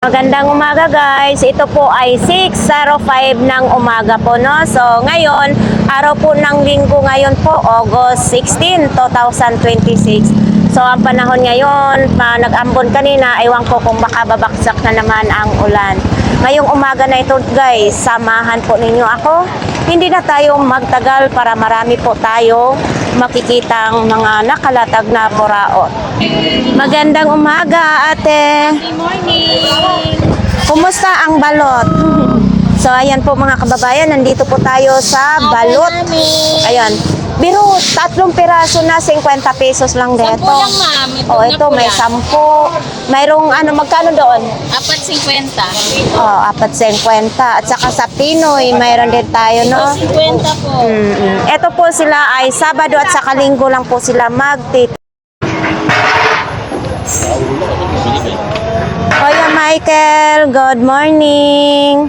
Magandang umaga guys. Ito po ay 6:05 ng umaga po, no? So ngayon, araw po ng linggo ngayon po, August 16, 2026. So ang panahon ngayon, nag-ambon kanina, ewan ko kung baka babaksak na naman ang ulan. Ngayong umaga na ito guys, samahan po ninyo ako. Hindi na tayo magtagal para marami po tayo makikitang mga nakalatag na buraot. Magandang umaga, ate. Good morning! Kumusta ang balot? So, ayan po mga kababayan, nandito po tayo sa balot. Ayan. Biro, 3 piraso na, 50 pesos lang dito. 10 lang, ma'am. Oh, ito may 10. Mayroong magkano doon? 4.50. Oh, 4.50. At saka sa Pinoy, mayroon din tayo, no? 2.50 po. Ito po sila ay Sabado at saka Linggo lang po sila Kuya Michael, good morning.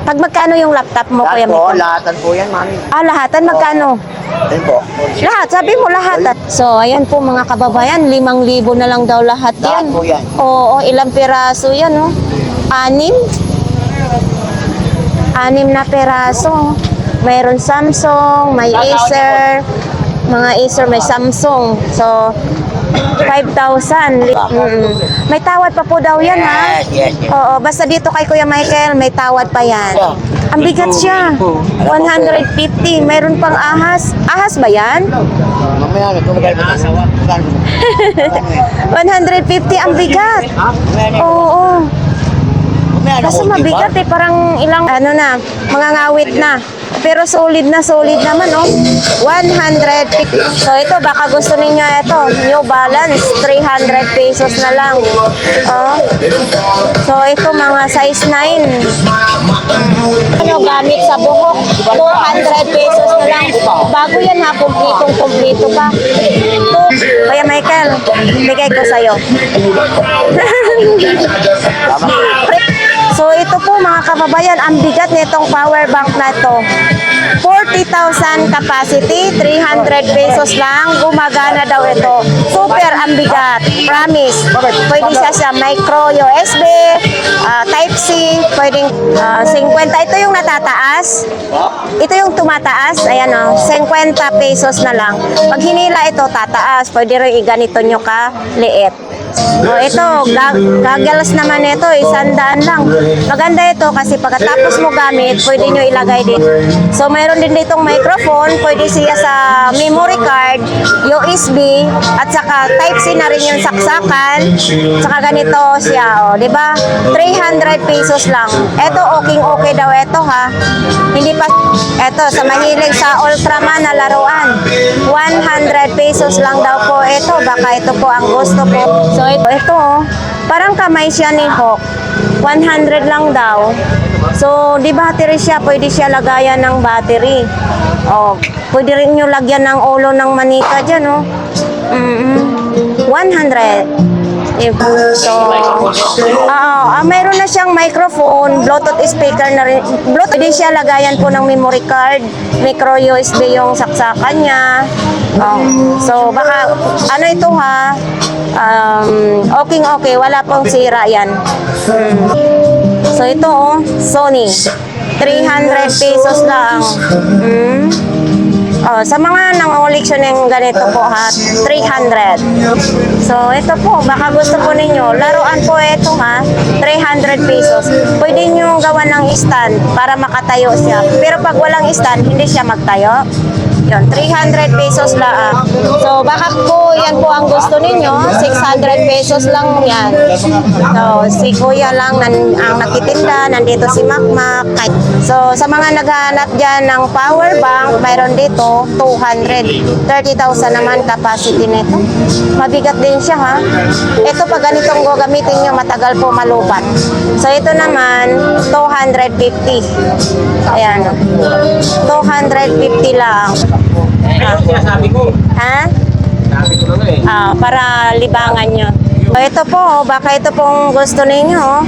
Pag magkano yung laptop mo, Kuya Michael? Lahatan po yan, mami. Lahatan magkano? Ayun po. Lahat, sabi mo lahat. So, ayan po mga kababayan, 5,000 na lang daw lahat Lahat yan. po yan. Oo, ilang piraso yan, oh? 6? 6 na piraso. Mayroon Samsung, may Acer, mga Acer, may Samsung. So, 5,000. May tawad pa po daw yan, ha? Yes. Oo, basta dito kay Kuya Michael, may tawad pa yan. Ang bigat siya. 150. Mayroon pang ahas. Ahas ba yan? Mamaya, nagkumagal pa asawa. 150 ang bigat. Oo. Kasi mabigat eh, parang ilang, mga ngawit na. Pero solid naman, oh. 150. So ito, baka gusto ninyo ito, New Balance, 300 pesos na lang. Oh. So ito, mga size 9. Gamit sa buhok, 200 pesos na lang. Bago yan ha, kumplito pa. Kaya Michael, bigay ko sa'yo. So ito po mga kababayan, ang bigat nitong power bank na ito. 40,000 capacity, 300 pesos lang, gumagana daw ito. Super ang bigat, promise. Pwede siya micro USB, Type-C, pwedeng 50. Ito yung natataas. Ito yung tumataas, ayan o, 50 pesos na lang. Pag hinila ito, tataas. Pwede rin iganito nyo ka, liit. O ito, goggles naman ito, 100 lang. Maganda ito kasi pagkatapos mo gamit, pwede nyo ilagay din. So mayroon din ditong microphone, pwede siya sa memory card, USB, at saka Type-C na rin yung saksakan. Saka ganito siya, o, di ba? 300 pesos lang. Ito, okay daw ito ha. Hindi pa, ito, sa mahilig sa Ultraman na laruan. 100 pesos lang daw po ito. Baka ito po ang gusto po. So ito, parang kamay siya ni Hawk. 100 lang daw. So, di battery siya, pwede siya lagayan ng battery. Oh, pwede rin nyo lagyan ng ulo ng manika dyan, oh. 100. So, mayroon na siyang microphone, Bluetooth speaker na rin. Bluetooth, pwede siya lagayan po ng memory card, micro USB yung saksakan niya. So, baka, ito ha, okay, wala pong sira yan. So, ito Sony, 300 pesos lang. Sa mga nang-collection ng ganito po ha, 300. So, ito po, baka gusto po ninyo, laruan po ito ha, 300 pesos. Pwede nyo gawa ng stand para makatayo siya. Pero pag walang stand, hindi siya magtayo. Yun, 300 pesos lang. So, baka po, yan po ang gusto ninyo, 600 pesos lang yan. So, si Kuya lang ang nakitinda, nandito si Makmak. So, sa mga naghahanap dyan ng power bank, mayroon dito, 200. 30,000 naman capacity nito. Mabigat din siya ha. Ito pag ganitong gagamitin nyo, matagal po malubat. So, ito naman, 250. Ayan. 250 lang. Ha? Para libangan nyo. So, ito po, baka ito pong gusto ninyo.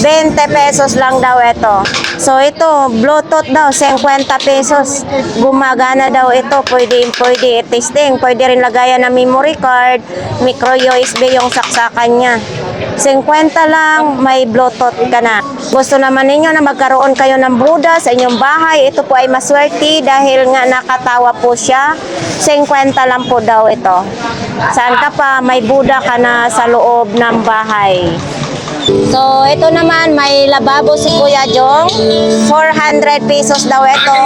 20 pesos lang daw ito. So ito, Bluetooth daw, 50 pesos. Gumagana daw ito, pwede i-testing. Pwede rin lagayan ng memory card, micro USB yung saksakan niya. 50 lang, may Bluetooth ka na. Gusto naman ninyo na magkaroon kayo ng Buddha sa inyong bahay, ito po ay maswerte dahil nga nakatawa po siya. 50 lang po daw ito. Saan ka pa, may Buddha ka na sa loob ng bahay. So, ito naman, may lababo si Kuya Jong. 400 pesos daw ito.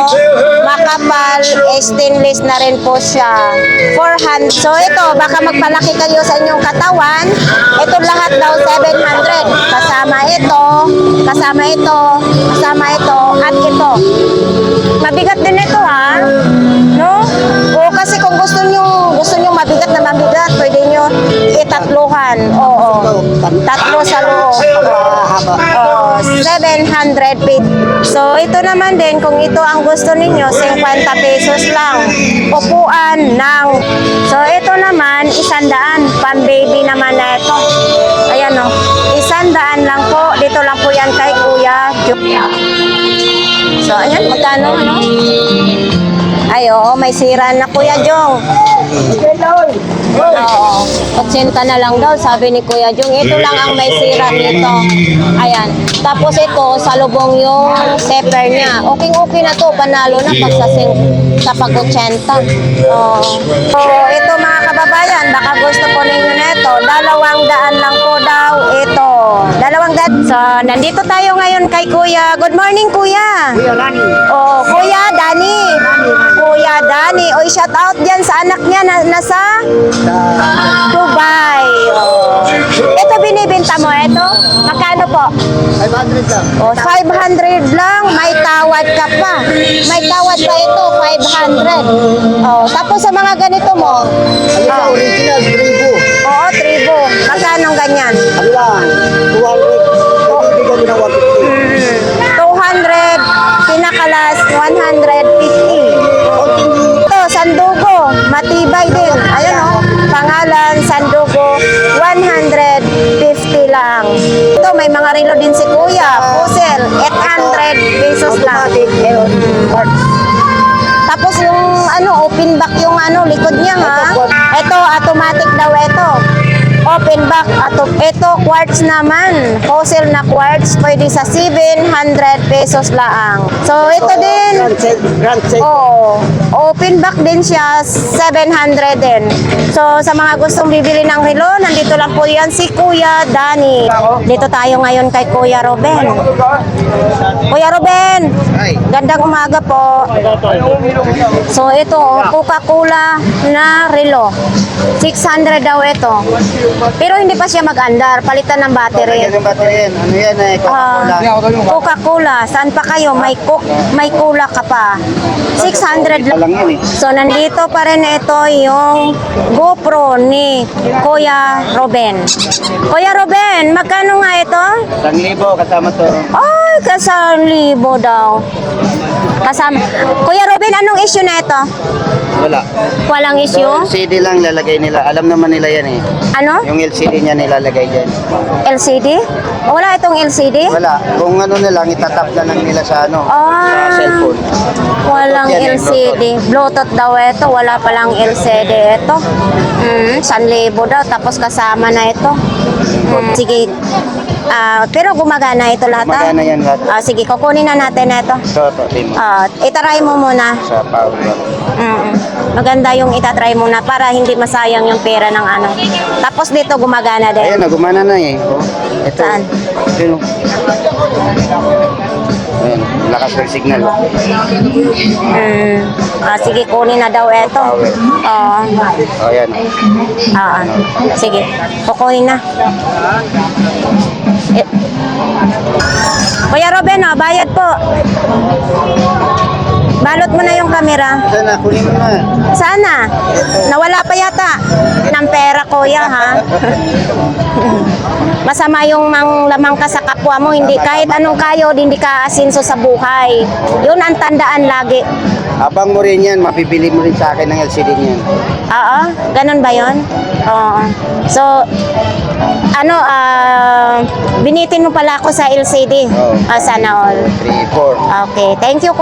Makapal, stainless na rin po siya. 400. So, ito, baka magpalaki kayo sa inyong katawan. Ito lahat daw 700. Kasama ito, kasama ito, kasama ito, at ito. Mabigat din ito, ha? No? O, kasi kung gusto nyo mabigat na mabigat, pwede nyo itatluhan. Oo. Tatlo sa loob. Oh, 700 feet. So, ito naman din, kung ito ang gusto ninyo, 50 pesos lang. Upuan ng... So, ito naman, 100. Pang-baby naman na ito. Ayan o. 100 lang po. Dito lang po yan kay Kuya. So, ayan, magkano, ano? Ay, oo, may sira na Kuya Jong. Oo, 80 na lang daw, sabi ni Kuya Jong. Ito lang ang may sira nito. Ayan. Tapos ito, salubong yung stepper niya. Okay na to, panalo na pag sa pag-80. Oo. So, ito mga kababayan, baka gusto po ninyo nito. 200 lang po daw ito. 200. So, nandito tayo ngayon kay Kuya. Good morning, Kuya. Kuya Rani. Oh, Kuya Dani. Kuya Dani. Oy, shout out diyan sa anak niya na nasa Dubai. Oh. Ito binibenta mo ito? Magkano po? 500 lang. Oh, 500 lang. May tawad ka pa. May tawad pa ito, 500. Oh, tapos sa mga ganito mo? Ano sa original, tribo. Oo, tribo. Magkano ganyan? Ano lang, 200. Bibigyan mo ng 200, pinakalas 150. Ito, Sandugo, matibay din. Ayun o, pangalan, Sandugo, 150 lang. Ito, may mga relo din si Kuya, Puzzle, 800 pesos lang. automatic. Tapos yung open back yung likod niya ha. Ito, automatic daw ito. Open back. Ito, quartz naman. Fossil na quartz. Pwede sa 700 pesos lang. So, ito din. Grand set. Oo. Open back din siya. 700 din. So, sa mga gustong bibili ng relo, nandito lang po yan si Kuya Dani. Dito tayo ngayon kay Kuya Ruben. Kuya Ruben, Ay. gandang umaga po. So, ito, Coca-Cola na relo. 600 daw ito. Pero hindi pa siya mag-andar. Palitan ng battery. Lagyan ng battery yan. Ano yan eh, Ah, Coca-Cola. Coca-Cola. Saan pa kayo? May cola ka pa. 600 lang. Lang yan eh. So, nandito pa rin ito yung GoPro ni Kuya Ruben. Kuya Ruben, magkano nga ito? 1,000 kasama to. Ay, kasama libo daw. Kasama. Kuya Ruben, anong issue na ito? Wala. Walang issue? LCD lang lalagay nila. Alam naman nila yan eh. Ano? Yung LCD niya nilalagay dyan. LCD? Wala itong LCD? Wala. Kung ano na lang, itatap na lang nila sa Ah. sa cellphone. Walang Bluetooth yan eh, LCD. Bluetooth daw ito. Wala palang LCD ito. 1,000 daw. Tapos kasama na ito. Sige. Pero gumagana ito lahat. Magana yan lahat. Sige, kukunin na natin ito. So, pati mo. Itaray mo muna. Sa power bank. Maganda yung itatry muna para hindi masayang yung pera ng ano. Tapos dito gumagana din. Ayan, nagumana na eh. Oh, ito. Saan? Ito. Ayan, lakas ng signal. Sige, kunin na daw ito. Power. Oo. Oh, ayan. Sige, kukunin na. Kuya Ruben, bayad po. Balot mo na yung camera. Sana, kunin mo na. Sana. Nawala pa yata ng pera, kuya, ha? Masama yung lamang ka sa kapwa mo. Hindi kahit anong kayod, hindi ka asinso sa buhay. Yun ang tandaan lagi. Abang mo rin yan, mapipili mo rin sa akin ng LCD niyan. Oo, ganun ba yun? Oo. So, Binitin mo pala ako sa LCD. Oo. Sana all. 3, 4. Okay, thank you.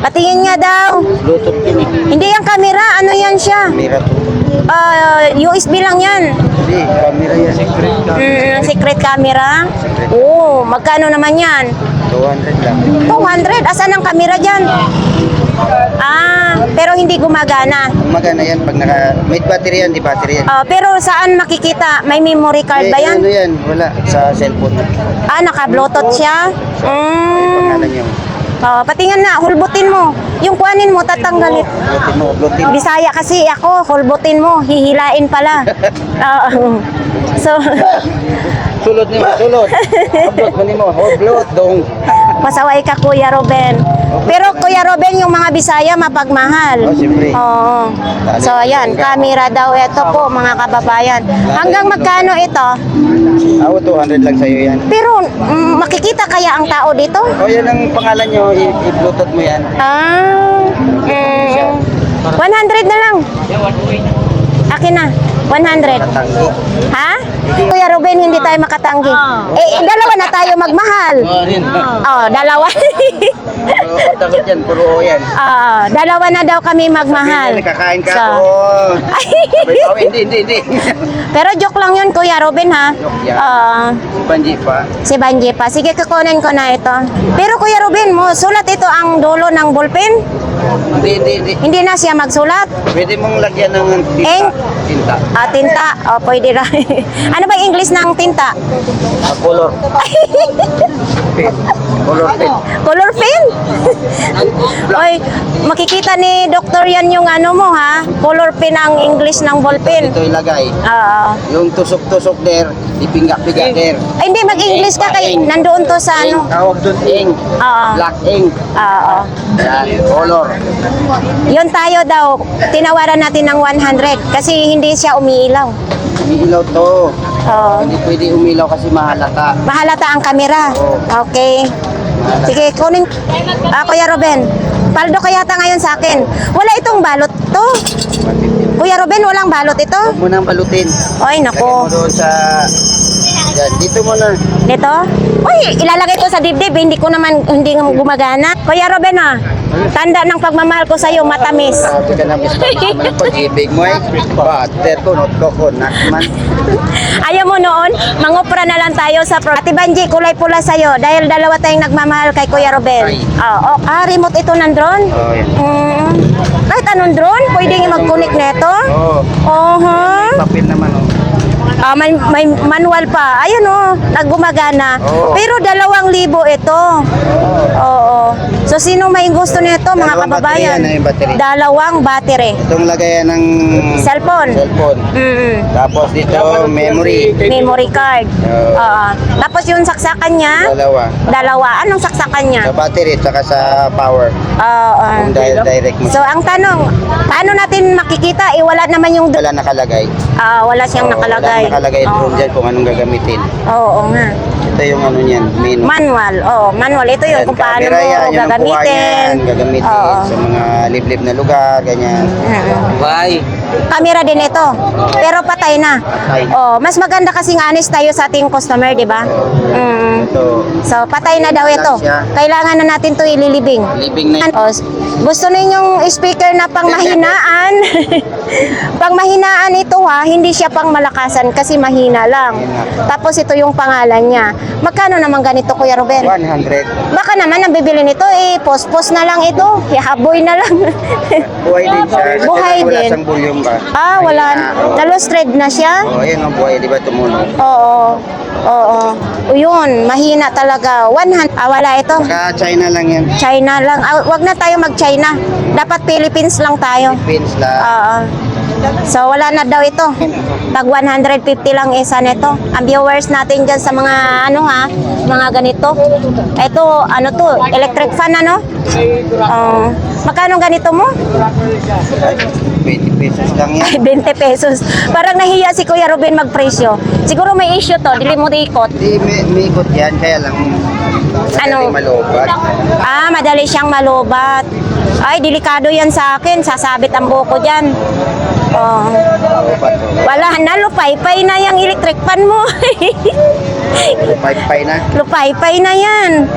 Patingin nga daw. Bluetooth yun eh. Hindi yung camera, ano yan siya? Camera to. USB lang yan. Hindi, camera yan. Secret Secret camera? Oo, magkano naman yan? 200 lang. 200? Asan ang camera dyan? Pero hindi gumagana. Magana yan pag may battery yan, di battery yan. Pero saan makikita? May memory card ba yan? Ano yan? Wala. Sa cellphone. Naka-bluetooth siya? Pangalan niyo. Patingin na, hulbutin mo. Yung kuhanin mo, tatanggalin. Bluetooth. Bisaya kasi ako, hulbutin mo, hihilain pala. So, Sulod niyo, sulod. Sulod mo nimo, hold dong. pasaway ka Kuya Ruben. Pero Kuya Ruben, yung mga Bisaya mapagmahal. Siyempre. Oo. So, ayan, camera daw ito po, mga kababayan. Hanggang magkano ito? 200 lang sa'yo yan. Pero, makikita kaya ang tao dito? Yan ang pangalan niyo, i-bluetooth mo yan. 100 na lang. Akin na, 100. Tatanggi. Ha? Kuya Ruben, hindi tayo makatanggi. Dalawa na tayo magmahal. Dalawa. Takot yan, puro yan. Dalawa na daw kami magmahal. Nakakain ka. So, Hindi. pero joke lang yun, Kuya Ruben, ha? Joke yan. Si Banji pa. Si Banji pa. Sige, kukunin ko na ito. Pero Kuya Ruben, mo sulat ito ang dulo ng ballpen? Hindi. Hindi na siya magsulat? Pwede mong lagyan ng tinta. Tinta. Tinta. Pwede rin. Ano ba yung English ng tinta? Color. Color pen. Color pen? Oy, makikita ni Doktor yan yung ano mo, ha? Color pen ang English ng ballpen. Ito ilagay. Oo. Yung tusok-tusok der, ipinga-piga der. Ay, hindi, mag-English ka kay nandoon to sa ano. Tawag doon ink. Oo. Black ink. Oo. Yan, color. Yun tayo daw, tinawaran natin ng 100 kasi hindi siya umiilaw. Umiilaw to. Oo. Hindi pwede umilaw kasi mahalata. Mahalata ang kamera. Oo. Okay. Sige, kunin. Kuya Ruben, paldo ka yata ngayon sa akin. Wala itong balot to. Kuya Ruben, walang balot ito? Huwag mo nang balutin. Ay, Lagyan mo nako. doon sa... Yan, dito mo na. Dito? Uy, ilalagay ko sa dibdib. Hindi gumagana. Kuya Ruben, tanda ng pagmamahal ko sa'yo, matamis. Sabi ka na, miss naman ang pag-ibig mo eh. Butter ko, not coconut man. Ayaw mo noon, mangopra na lang tayo sa Ate Banji, kulay pula sa'yo. Dahil dalawa tayong nagmamahal kay Kuya Ruben. Remote ito ng drone? Oh, yan. Kahit anong drone, pwede nga mag-connect nito? Oo. Papel naman, oh. May manual pa. Ayun naggumagana. Oo. Pero 2,000 ito. Oo. So, sino may gusto nito, mga Dalawang kababayan? baterya na yung battery. 2 battery. Itong lagayan ng Cellphone. cellphone. Tapos dito, memory. Memory card. Oo. Oo. Tapos yung saksakan niya, Dalawa. Anong saksakan niya? Sa battery, tsaka sa power. Oo. Kung direct mo. So, ang tanong, paano natin makikita? Wala naman yung... Wala nakalagay. Wala siyang nakalagay. Wala nakalagay doon dyan kung anong gagamitin. Oo nga. Ito yung ano niyan, menu. Manual. Manual. Ito yung Yan, kung paano camera yan, mo yun ang kuha gagamitin. niyan, gagamitin Oo. sa mga liblib na lugar, ganyan. Bye. Camera din ito. Pero patay na. Patay. Mas maganda kasing honest tayo sa ating customer, di ba? Ito, So, patay na daw ito. siya. Kailangan na natin to ililibing. living na Gusto ninyong speaker na pangmahinaan? Pangmahinaan ito hindi siya pang malakasan kasi mahina lang. Tapos ito yung pangalan niya. Magkano naman ganito, Kuya Ruben? 100. Baka naman ang bibili nito, post-post na lang ito. Haboy na lang. Buhay din siya. Buhay Wala din. siyang bulyong ba? Wala. Nalustred na siya? Ayan ang buhay, di ba tumunog? Oo. Yun, mahina talaga. 100. Wala ito. Saka China lang yan. China lang. Wag na tayo mag-China. Dapat Philippines lang tayo. Pins lang. Oo. So, wala na daw ito. Tag 150 lang isa nito. Ang viewers natin dyan sa mga mga ganito. Ito, to, electric fan magkano ganito mo? 20 pesos lang yan. 20 pesos. Parang nahiya si Kuya Ruben magpresyo. Siguro may issue to, dili mo diikot. Di, may ikot yan, kaya lang Ano? malobat. Madali siyang malobat. Ay, delikado yan sa akin. Sasabit ang buko dyan. Malobat. Wala na, lupay-pay na yung electric fan mo. Pay na. Lupay-pay na yan.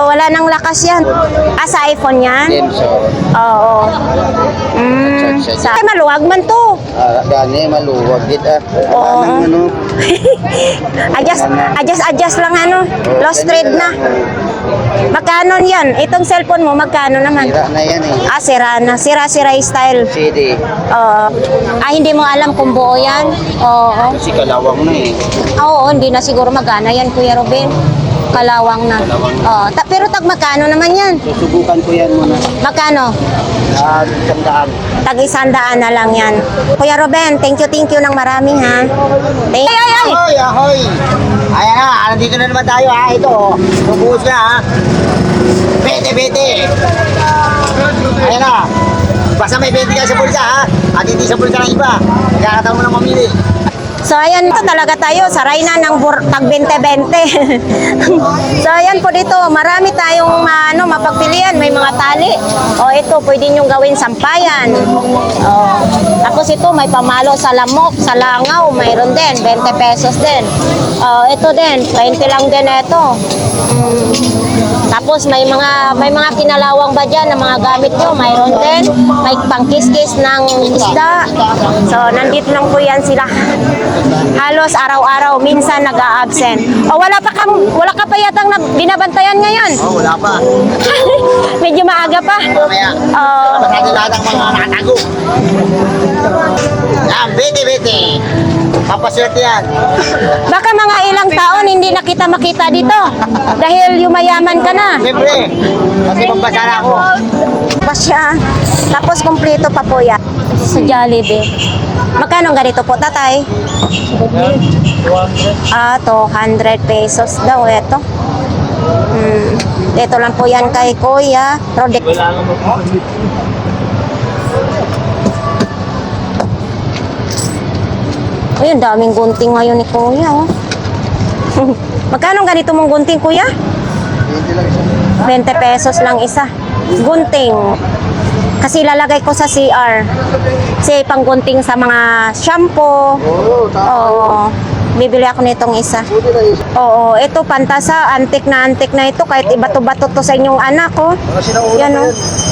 Wala nang lakas yan. Sa iPhone yan? Games, so. Oo. Ay, maluwag man to. Gani, maluwag gid Oo. Ano, Adjust lang ano. Lost trade na. Magkano yan? Itong cellphone mo, magkano naman? Sira na yan eh. Sira na. Sira-sira style. CD. Hindi mo alam kung buo yan? Oo. Kasi kalawang na eh. Oo, hindi na siguro magana yan, Kuya Ruben. Kalawang na. Pero tag magkano naman yan? Susubukan ko yan muna. Magkano? Tandaan. Tag 100 na lang yan. Kuya Ruben, thank you ng marami ha. Ay! Ahoy, ahoy! Ayan na, nandito na naman tayo ha. Ito, bubuhos na ha. Bete. Ayan na. Basta may 20 ka sa bulsa ha. At hindi sa bulsa ng iba. Magkakataon mo na mamili. So ayan ito talaga tayo, saray na ng tag 20-20. So ayan po dito, marami tayong mapagpilian, may mga tali. Ito pwede nyo gawin sampayan. Tapos ito may pamalo sa lamok, sa langaw, mayroon din, 20 pesos din. Ito din, 20 lang din ito. Tapos may mga kinalawang ba dyan na mga gamit nyo, mayroon din. May pangkiskis ng isda. So nandito lang po yan sila. Halos araw-araw, minsan nag-a-absent. Wala ka pa yatang binabantayan ngayon? Wala pa. Medyo maaga pa. Mamaya. Masyado lahat ang mga nakatago. Yan, bete. Papaswerte yan. Baka mga ilang taon hindi na kita makita dito. Dahil yumayaman ka na. Siyempre, kasi magbasa na ako. Pasya. Tapos kumpleto pa po yan. Sa Jollibee. Magkano ganito po, tatay? 200 pesos daw ito. Ito lang po yan kay Kuya. Product. Uy, ang daming gunting ngayon ni Kuya. Magkano ganito mong gunting, Kuya? 20 pesos lang isa. Gunting. Kasi lalagay ko sa CR. Kasi panggunting sa mga shampoo. Oo. Bibili ako nitong isa. Oo, ito pantasa, antik na ito. Kahit ibato-bato to sa inyong anak, Yan,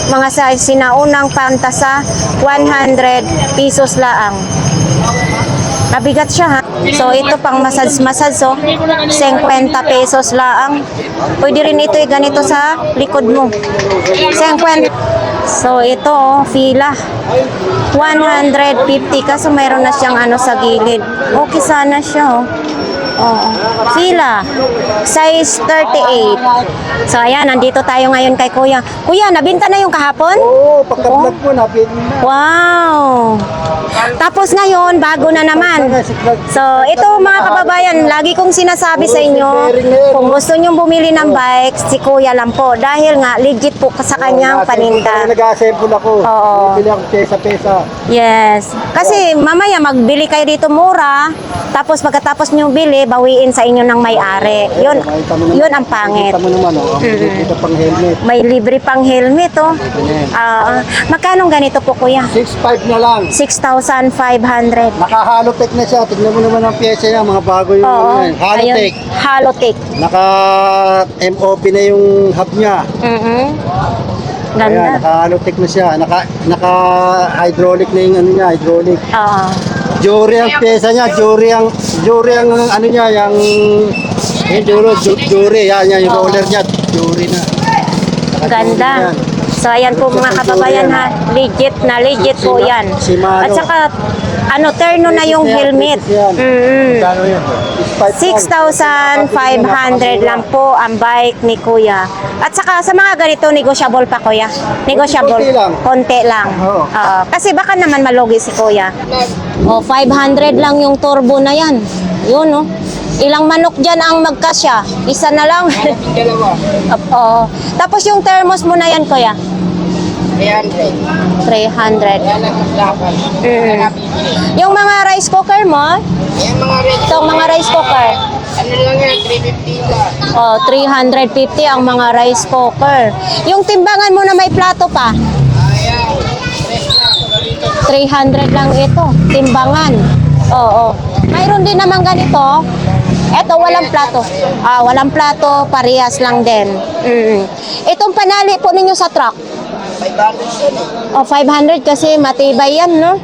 mga sa sinaunang pantasa, 100 pesos lang. Nabigat siya, ha? So, ito pang massage, 50 pesos lang. Pwede rin ito ganito sa likod mo. 50. So, ito, fila. 150 kaso mayroon na siyang sa gilid. Okay sana siya, Fila. Size 38. So, ayan, nandito tayo ngayon kay Kuya. Kuya, nabinta na yung kahapon? Pagka-vlog po, nabili na. Wow! Tapos ngayon, bago na naman. So, ito mga kababayan, lagi kong sinasabi sa inyo, kung gusto nyong bumili ng bike, si Kuya lang po. Dahil nga, legit po sa kanyang paninda. Nag-assemble ako. Oo. Bili ako pesa-pesa. Yes. Kasi mamaya magbili kayo dito mura, tapos pagkatapos nyo bili, bawiin sa inyo ng may-ari. Yun ang pangit. Kita mo naman, Ito pang helmet. May libre pang helmet, Magkano ganito po, Kuya? 6.5 na lang. 6,500. Naka-halotech na siya. Tignan mo naman ang pyesa niya. Mga bago yung Halotech. Ayun. Halotech. Naka-MOP na yung hub niya. Ayan, Ganda. naka-halotech na siya. Naka-hydraulic na yung hydraulic. Oo. Jury ang pyesa niya. Jury ang niya, jury. Yan, yung roller niya. Jury na. Ganda. So, ayan po mga kababayan ha. Legit po yan. At saka, terno na yung helmet. 6,500 lang po ang bike ni Kuya. At saka, sa mga ganito, negotiable pa, Kuya. Negotiable. Konti lang. Kasi baka naman malugi si Kuya. 500 lang yung turbo na yan. Yun, Ilang manok dyan ang magkasya? Isa na lang. Tapos yung thermos mo na yan, Kuya? 300. Yung mga rice cooker mo? Itong mga rice cooker? Ano lang yan, 350 lang. 350 ang mga rice cooker. Yung timbangan mo na may plato pa? 300 lang ito, timbangan. Mayroon din naman ganito. Eto, walang plato. Walang plato, parehas lang din. Itong panali po ninyo sa truck. 500 kasi matibay yan, no?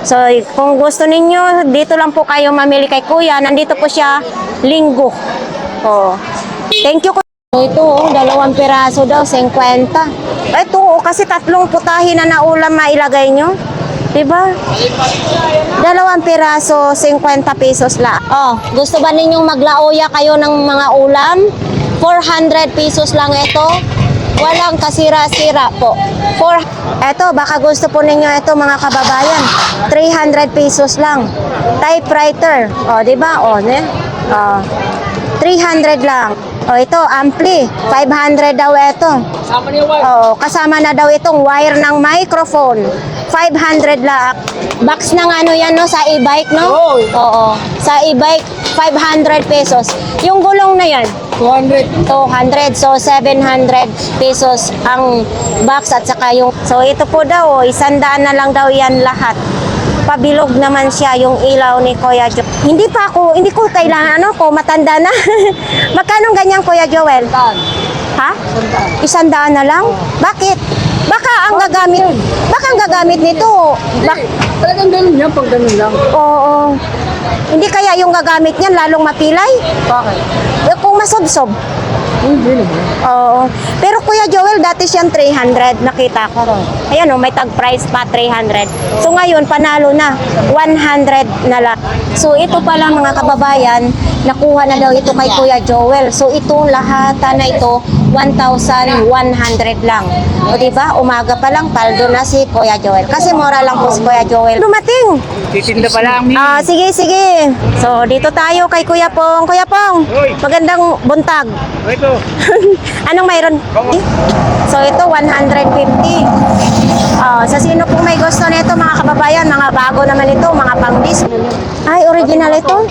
So, kung gusto ninyo, dito lang po kayo mamili kay Kuya. Nandito po siya linggo. Thank you. Ito, 2 piraso daw, 50. Ito, kasi 3 putahe na naulam mailagay nyo. Diba? 2 piraso, 50 pesos lang. Gusto ba ninyong maglaoya kayo ng mga ulam? 400 pesos lang ito. Walang kasira-sira po. Eto, baka gusto po ninyo ito mga kababayan. 300 pesos lang. Typewriter. Di ba? 300 lang. Ito, ampli. 500 daw ito. Kasama na daw itong wire ng microphone. 500 lang. Box ng ano yan, no? Sa e-bike, no? Oo. Sa e-bike, 500 pesos. Yung gulong na yan, 200. So, 700 pesos ang box at saka yung... So, ito po daw, 100 na lang daw yan lahat. Pabilog naman siya yung ilaw ni Kuya Joel. Hindi ko kailangan, matanda na. Magkano ganyan, Kuya Joel? Ha? 100 na lang? Bakit? Baka ang gagamit nito. Talagang ganun yan, pag ganun lang. Oo. Hindi kaya yung gagamit niyan lalong mapilay? Bakit? Kung masobsob. Hindi naman. Oo. Pero Kuya Joel, dati siyang 300, nakita ko. Ayan may tag price pa, 300. So ngayon, panalo na, 100 na lang. So ito pala mga kababayan, nakuha na daw ito kay Kuya Joel. So itong lahatan na ito, 1,100 lang. O diba, umaga pa lang, paldo na si Kuya Joel. Kasi mura lang po si Kuya Joel. Dumating! Titinda pa lang. Sige. So dito tayo kay Kuya Pong. Kuya Pong, magandang buntag. Ito. Anong mayroon? So ito 150. Sa sino pong may gusto nito mga kababayan, mga bago naman ito, mga pang-dis. Ay, original ito.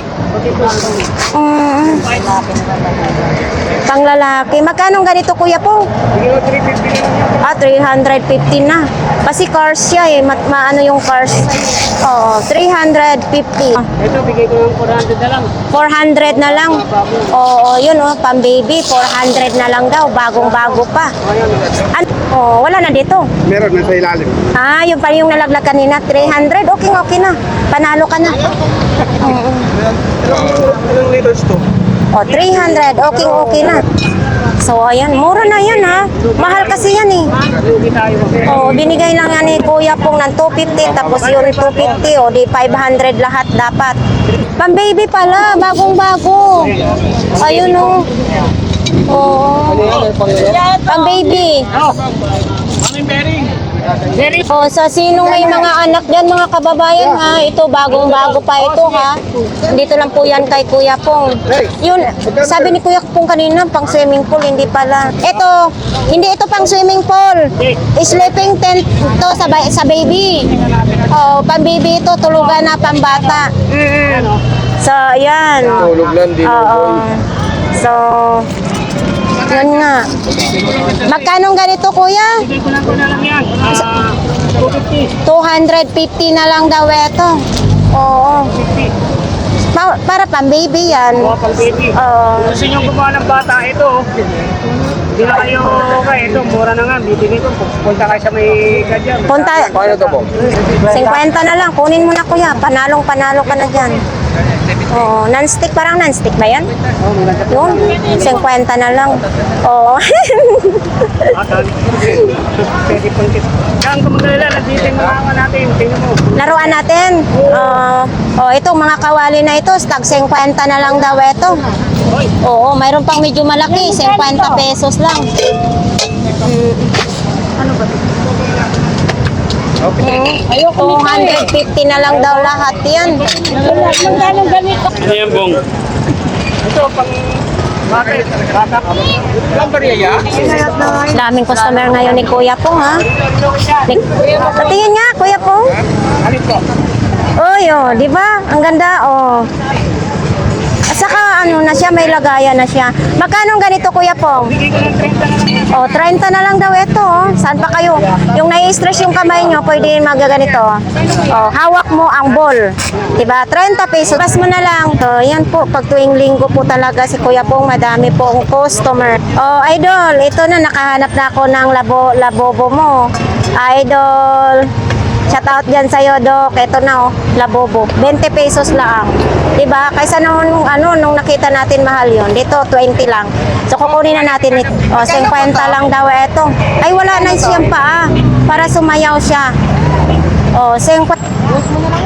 Pang lalaki. Magkano ganito Kuya po? 350 na. Kasi cars siya maano yung cars. 350. Ito, bigay ko ng 400 na lang. 400 na lang. Yun pang baby, 400 na lang daw, bagong-bago pa. Wala na dito. Meron na sa ilalim. Yung pa yung nalaglag kanina, 300. Okay na. Panalo ka na. Ilang liters to? 300. Okay na. So, ayan. Mura na yan, ha. Mahal kasi yan, eh. Binigay lang yan ni Kuya Pong ng 250. Tapos yun, 250. Di 500 lahat dapat. Pang-baby pala. Bagong-bago. Ayun, Pang-baby. Sa sinong may mga anak dyan, mga kababayan, ha? Ito, bagong-bago pa ito, ha? Dito lang po yan kay Kuya Pong. Yun, sabi ni Kuya Pong kanina, pang swimming pool, hindi pala. Ito, hindi ito pang swimming pool. Sleeping tent to sa baby. Pang baby ito, tulugan na pang bata. So, ayan. Tulog lang din. So, yun nga. Magkano ganito, Kuya? Bigay ko na lang yan. 250. 250 na lang daw ito. Para pang baby yan. Pang baby. Gusto nyo gumawa ng bata, ito. Hindi na kayo ito, mura na nga. Bibigay ko, punta kayo sa may gadyan. Paano to po? 50 na lang. Kunin mo na, Kuya. Panalo ka na dyan. Non-stick, parang non-stick ba yan? Yun, 50 na lang. Pwede pang tip. Kaya kung magalala, nandito yung mga natin. Tingnan mo. Laruan natin. Itong mga kawali na ito, tag 50 na lang daw ito. Mayroon pang medyo malaki, 50 pesos lang. Ano ba ito? 250 na lang daw lahat yan. Ano yan, Bong? Ito, pang bata. Ilang bariya? Daming customer ngayon ni Kuya Pong, ha? Patingin nga, Kuya Pong. Alin po? Di ba? Ang ganda, At saka, na siya, may lagayan na siya. Magkano ganito, Kuya Pong? Bigay ko ng 30 na lang yan. O, 30 na lang daw ito. Oh. Saan pa kayo? Yung nai-stress yung kamay nyo, pwede magaganito. O, hawak mo ang ball. Diba? 30 pesos. Pas mo na lang. So, yan po. Pag tuwing linggo po talaga si Kuya Pong, madami pong customer. O, idol, ito na. Nakahanap na ako ng labobo mo. Idol. Shout out dyan sa'yo, Dok. Ito na, oh, labobo. 20 pesos lang. Diba? Kaysa nung nakita natin mahal yun. Dito, 20 lang. So, kukunin na natin ito. O, 50 lang daw ito. Ay, wala na siyang paa. Para sumayaw siya. O, 50.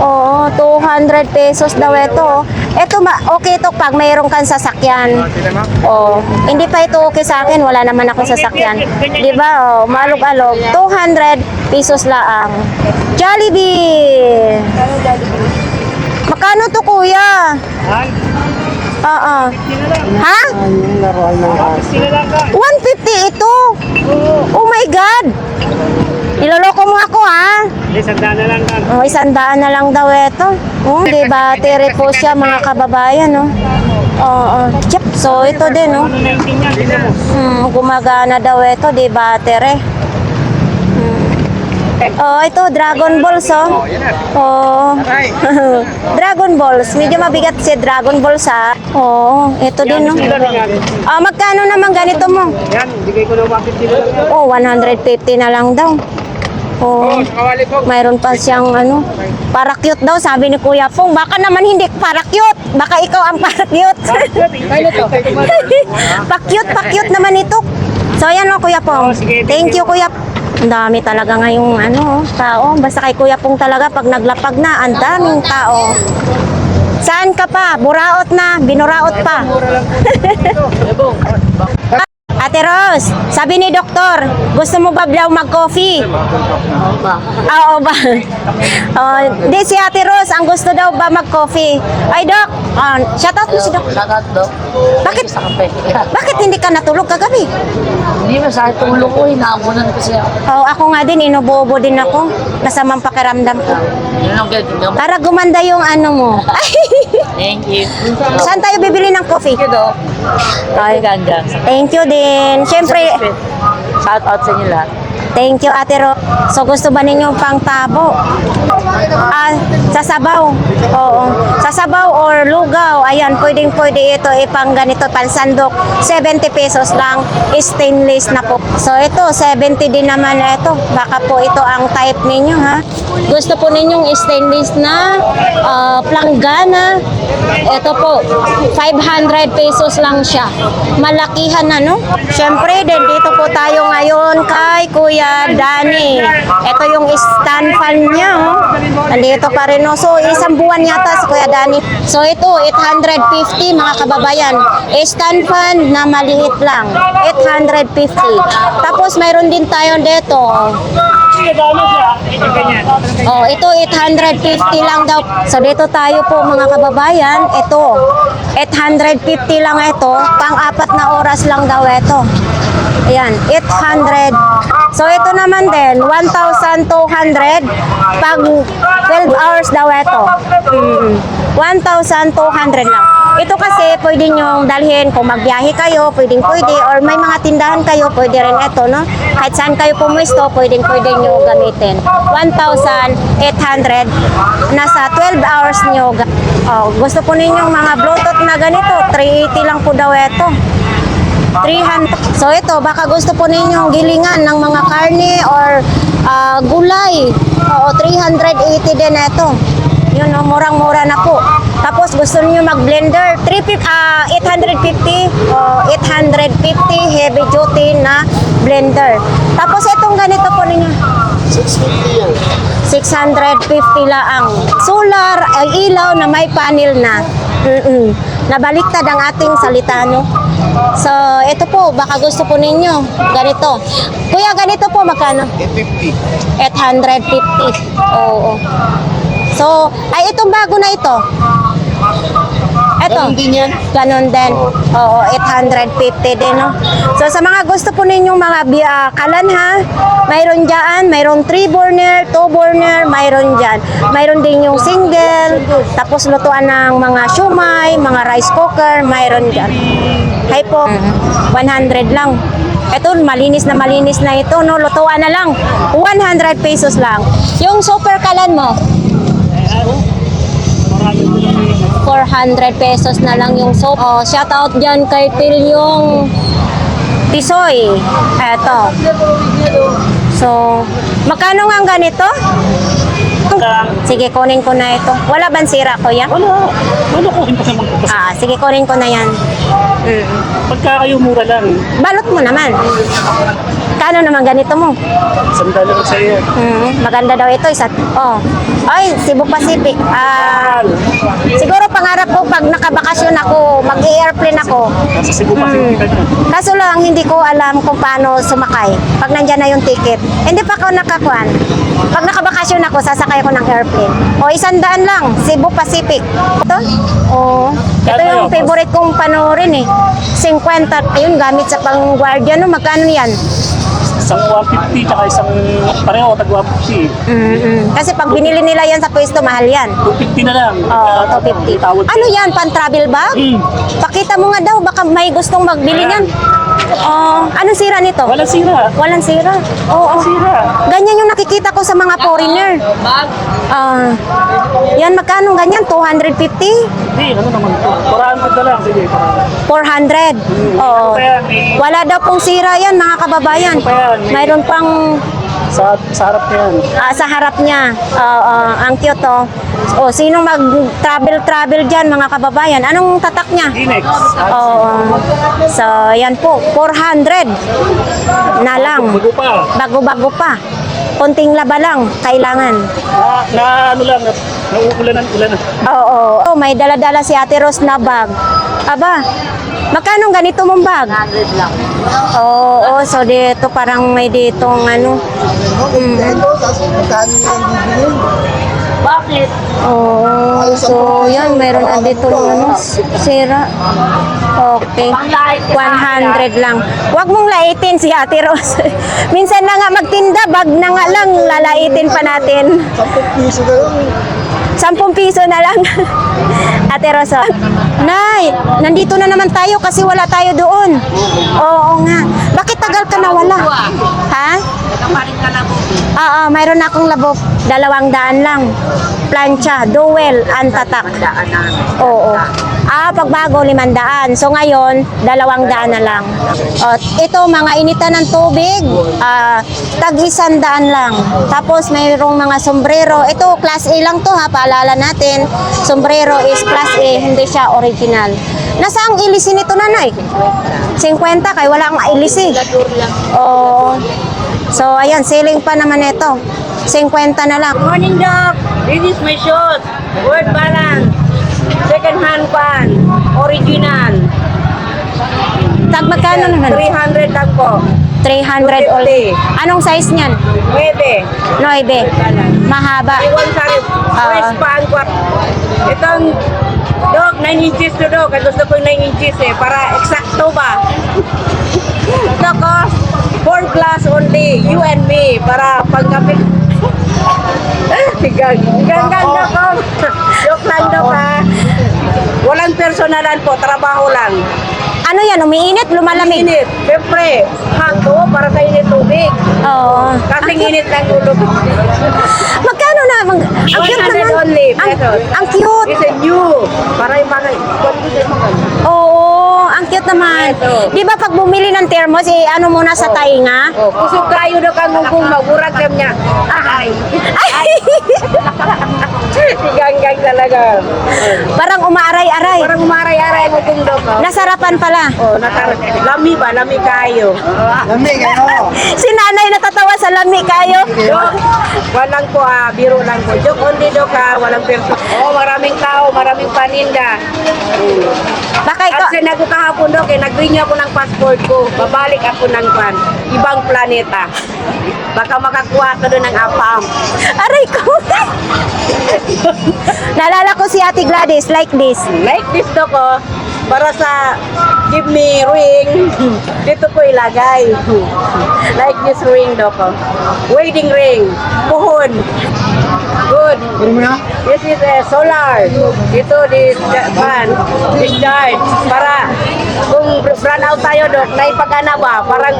Oo, 200 pesos daw ito. Ito, okay ito pag mayroon kang sasakyan. Oh, hindi pa ito okay sa akin, wala naman akong sasakyan. 'Di ba? Oh, maalog-alog. 200 pesos lang. Jollibee. Makano to, kuya? Oo. Ha? 150 ito. Oh my God. Niloloko mo ako, ha? Sandaan na lang kan. Oh, 100 na lang daw ito. Oh, di ba? Tere po siya, mga kababayan, no? Oo. So, ito din, no? 19 yan, tingnan mo. Gumagana daw ito, di ba, tere? Oh, ito, Dragon Balls, oh. Oh. Dragon Balls. Medyo mabigat si Dragon Balls, ha? Oo, ito din, no? Ah, magkano naman ganito mo? Yan, bigay ko na 150 na lang. Oh, 150 na lang daw. Oh, mayroon pa siyang ano, para cute daw, sabi ni Kuya Pong. Baka naman hindi para cute. Baka ikaw ang para cute. Pa-cute naman ito. So, ayan o, Kuya Pong. Thank you, Kuya. Ang dami talaga ngayong ano, tao. Basta kay Kuya Pong talaga, pag naglapag na, ang daming tao. Saan ka pa? Buraot na, binuraot pa. Ate Rose, sabi ni doktor, gusto mo ba daw mag-coffee? Oo ba? Di si Ate Rose, ang gusto daw ba mag-coffee? Ay, Dok, shout out mo si Dok. Lahat do. Bakit? Sa kape. Bakit hindi ka natulog kagabi? Hindi mo sa tulong ko, hinaabunan ko siya. Ako nga din, inubobo din ako. Kasamang pakiramdam ko. Yun ang galing. Para gumanda yung ano mo. Thank you. Saan tayo bibili ng coffee? Do. Ay, ganda. Thank you din. Siyempre, Shout out sa inyo lahat. thank you, Ate Ro. So, gusto ba ninyong pangtabo? Sa sabaw. Oo. Sa sabaw or lugaw. Ayan, pwedeng-pwede ito ipang ganito, pansandok. 70 pesos lang. Stainless na po. So, ito, 70 din naman na ito. Baka po ito ang type ninyo, ha? Gusto po ninyong stainless na planggana. Ito po, 500 pesos lang siya. Malakihan na, no? Siyempre, din dito po tayo ngayon kay Kuya Danny. Ito yung stand fan niya, oh. Nandito pa rin, no? So, isang buwan yata si Kuya Danny. So, ito, 850 mga kababayan. Stand fan na maliit lang. 850. Tapos, mayroon din tayo dito. Oh, ito 850 lang daw. So dito tayo po mga kababayan. Ito 850 lang ito. Pang-apat na oras lang daw ito. Ayan, 800. So ito naman din 1,200 pag 12 hours daw ito. 1,200 lang. Ito kasi pwede nyo dalhin kung magbiyahe kayo, pwede or may mga tindahan kayo, pwede rin ito, no? Kahit saan kayo pumuesto, pwede nyo gamitin. 1,800 nasa 12 hours nyo. Oh, gusto po ninyong mga Bluetooth na ganito, 380 lang po daw ito. 300. So ito, baka gusto po ninyong gilingan ng mga karne or gulay. Oo, 380 din ito. Yun, no, murang-mura na po. Tapos gusto niyo mag-blender, 850 heavy duty na blender. Tapos itong ganito po ninyo. 650 laang. Solar, ilaw na may panel na. Nabaliktad ang ating salita, no? So, ito po, baka gusto po ninyo. Ganito. Kuya, ganito po, magkano? 850. Oo. So, ay itong bago na ito. Ito. Ganun din yan? Ganun din. Oo, 850 din, no? So, sa mga gusto po ninyong mga kalan, ha? Mayroon dyan, mayroon 3 burner, 2 burner, mayroon dyan. Mayroon din yung single, tapos lutuan ng mga shumai, mga rice cooker, mayroon dyan. Hay po, 100 lang. Ito, malinis na ito, no? Lutuan na lang. 100 pesos lang. Yung super kalan mo, 400 pesos na lang yung soap. Oh, shout out dyan kay Pilyong Tisoy. Eto. So, magkano nga ang ganito? Sige, kunin ko na ito. Wala bang sira ko yan? Wala. Ano ko pa sa mga Sige, kunin ko na yan. pagka kayo mura lang. Balot mo naman. Kano naman ganito mo? Sandali ko sa iyo. Maganda daw ito. Ay, Cebu Pacific. Siguro pangarap ko pag nakabakasyon ako, mag-airplane ako. Nasa Cebu Pacific ka na. Kaso lang, hindi ko alam kung paano sumakay. Pag nandyan na yung ticket. Hindi pa ako nakakuan. Pag nakabakasyon ako, sasakay ako ng airplane. O, 100 lang. Cebu Pacific. Ito? Ito yung favorite kong panoorin eh. 50. Ayun, gamit sa pang-guardia. No? Magkano yan? Isang 150 tsaka isang pareho tag 150. Kasi pag binili nila yan sa pwesto, mahal yan. 250 na lang. 250. Tawad Ano yan? Pan-travel bag? Pakita mo nga daw. Baka may gustong magbili yan. Anong sira nito? Walang sira. Walang sira. Oo. Sira. Ganyan yung nakikita ko sa mga foreigner. Yan, magkano ganyan? 250? Hindi, ano naman ito? 400 na lang. Sige, 400. Oo. Wala daw pong sira yan, mga kababayan. Mayroon pang sa harap na yan. sa harap niya. Ang cute oh. Sinong mag-travel dyan, mga kababayan? Anong tatak niya? Inex. So, yan po. 400 na lang. Bago pa. Bago-bago pa. Konting laba lang, kailangan. Ano lang, nauulan. Oo. May dala-dala si Ate Rose na bag. Aba, magkano ganito mong bag? 100 lang. Oo, so dito parang may ditong ano. Bakit? Oo, so yan, mayroon na dito ano, sira. Okay, 100 lang. Huwag mong laitin si Ate Rose. Minsan na nga magtinda, bag na nga lang, lalaitin pa natin. 10 piso na lang. Ate Rosa. Nay, nandito na naman tayo kasi wala tayo doon. Oo nga. Bakit tagal ka nawala? Ha? Mayroon akong labok. 200 lang. Plancha, duwel, antatak. Oo. Pagbago 500. So ngayon, 200 na lang. Ito, mga initan ng tubig, tag 100 lang. Tapos mayroong mga sombrero. Ito, class A lang to ha, paalala natin. Sombrero is class A, hindi siya original. Nasaan ang ilisi nito, nanay? 50, kay wala akong ilisi. Oo. So, ayan, ceiling pa naman ito. 50 na lang. Morning, Doc. This is my shot. Word balance. Second hand pan. Original. Tag magkano naman? 300 lang po. 300 all. 250. Anong size niyan? 9. 9. Mahaba. Iwan sa rin. Fresh pan ko. Itong Doc, 9 inches to Doc. Gusto ko yung 9 inches para eksakto ba? Doc, 4 glass only. You and me. Para pagkapit. Ganda ko. Joke lang Doc ha. Walang personalan po. Trabaho lang. Ano yan? Umiinit? Lumalamig? Init. Siyempre, hako para sa init tubig. Oo. Kasing init ng ulo. Magkano na? Ang cute 100 naman. only pesos. Ang cute. It's a new. Para yung mga... Oo, ang cute naman. Di ba pag bumili ng thermos, ano muna sa tainga? Oh, kusog kayo na kang mungkong magurag kam niya. Ay! Ay! Sigang-gang talaga. Parang umaaray-aray. Parang umaray-aray ang mungkong dok. Nasarapan pala. Oh, lami ba? Lami kayo. Lamig, ano? Si nanay natatawa sa lami kayo. Dok, walang po biro lang po. Joke only dok walang perso. Oh, maraming tao, maraming paninda. Baka ikaw, Kasi nagkakahapon dok, nag-renew ako ng passport ko. Babalik ako ng ibang planeta. Baka makakuha ka doon ng apam. aray ko. Naalala ko si Ate Gladys, like this. Like this dok para sa give me ring, dito ko ilagay. Like this ring dok Wedding ring, puhon. Good. This is solar. Ito, discharge. Para kung run out tayo, Dok, naipagana ba? Parang,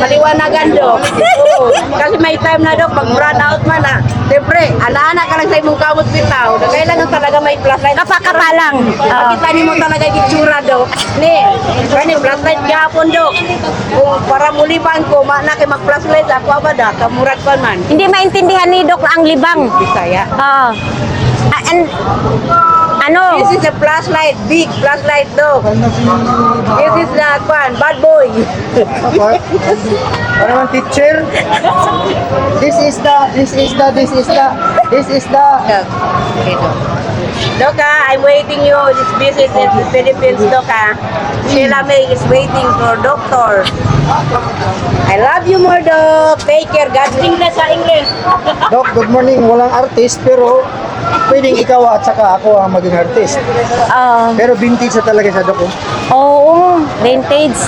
maliwanagan, Dok. Oo. Kasi may time na, Dok, pag run out man, siyempre, ana-ana ka lang sa imong kamot bitaw. Kailangan talaga may flashlight. Kapaka lang. Makita niyo mo talaga yung itsura, Dok. Kani flashlight gihapon, Dok. Kung para muliban ko, na kay mag-flashlight ako abada, kamurag pa man. Hindi maintindihan ni Doc ang libang. Bisaya. Oo. And, ano? This is a flashlight, big flashlight, Dok. This is the bad boy. Para naman teacher. This is the. Okay, Dok. Dok, I'm waiting you this visit in the Philippines, Dok. Sheila May is waiting for doctor. I love you more, Dok. Take care. God bless sa English. Doc, good morning. Walang artist pero pwedeng ikaw at saka ako ang maging artist. Pero vintage na talaga siya, Doc. Oh. Oo, vintage.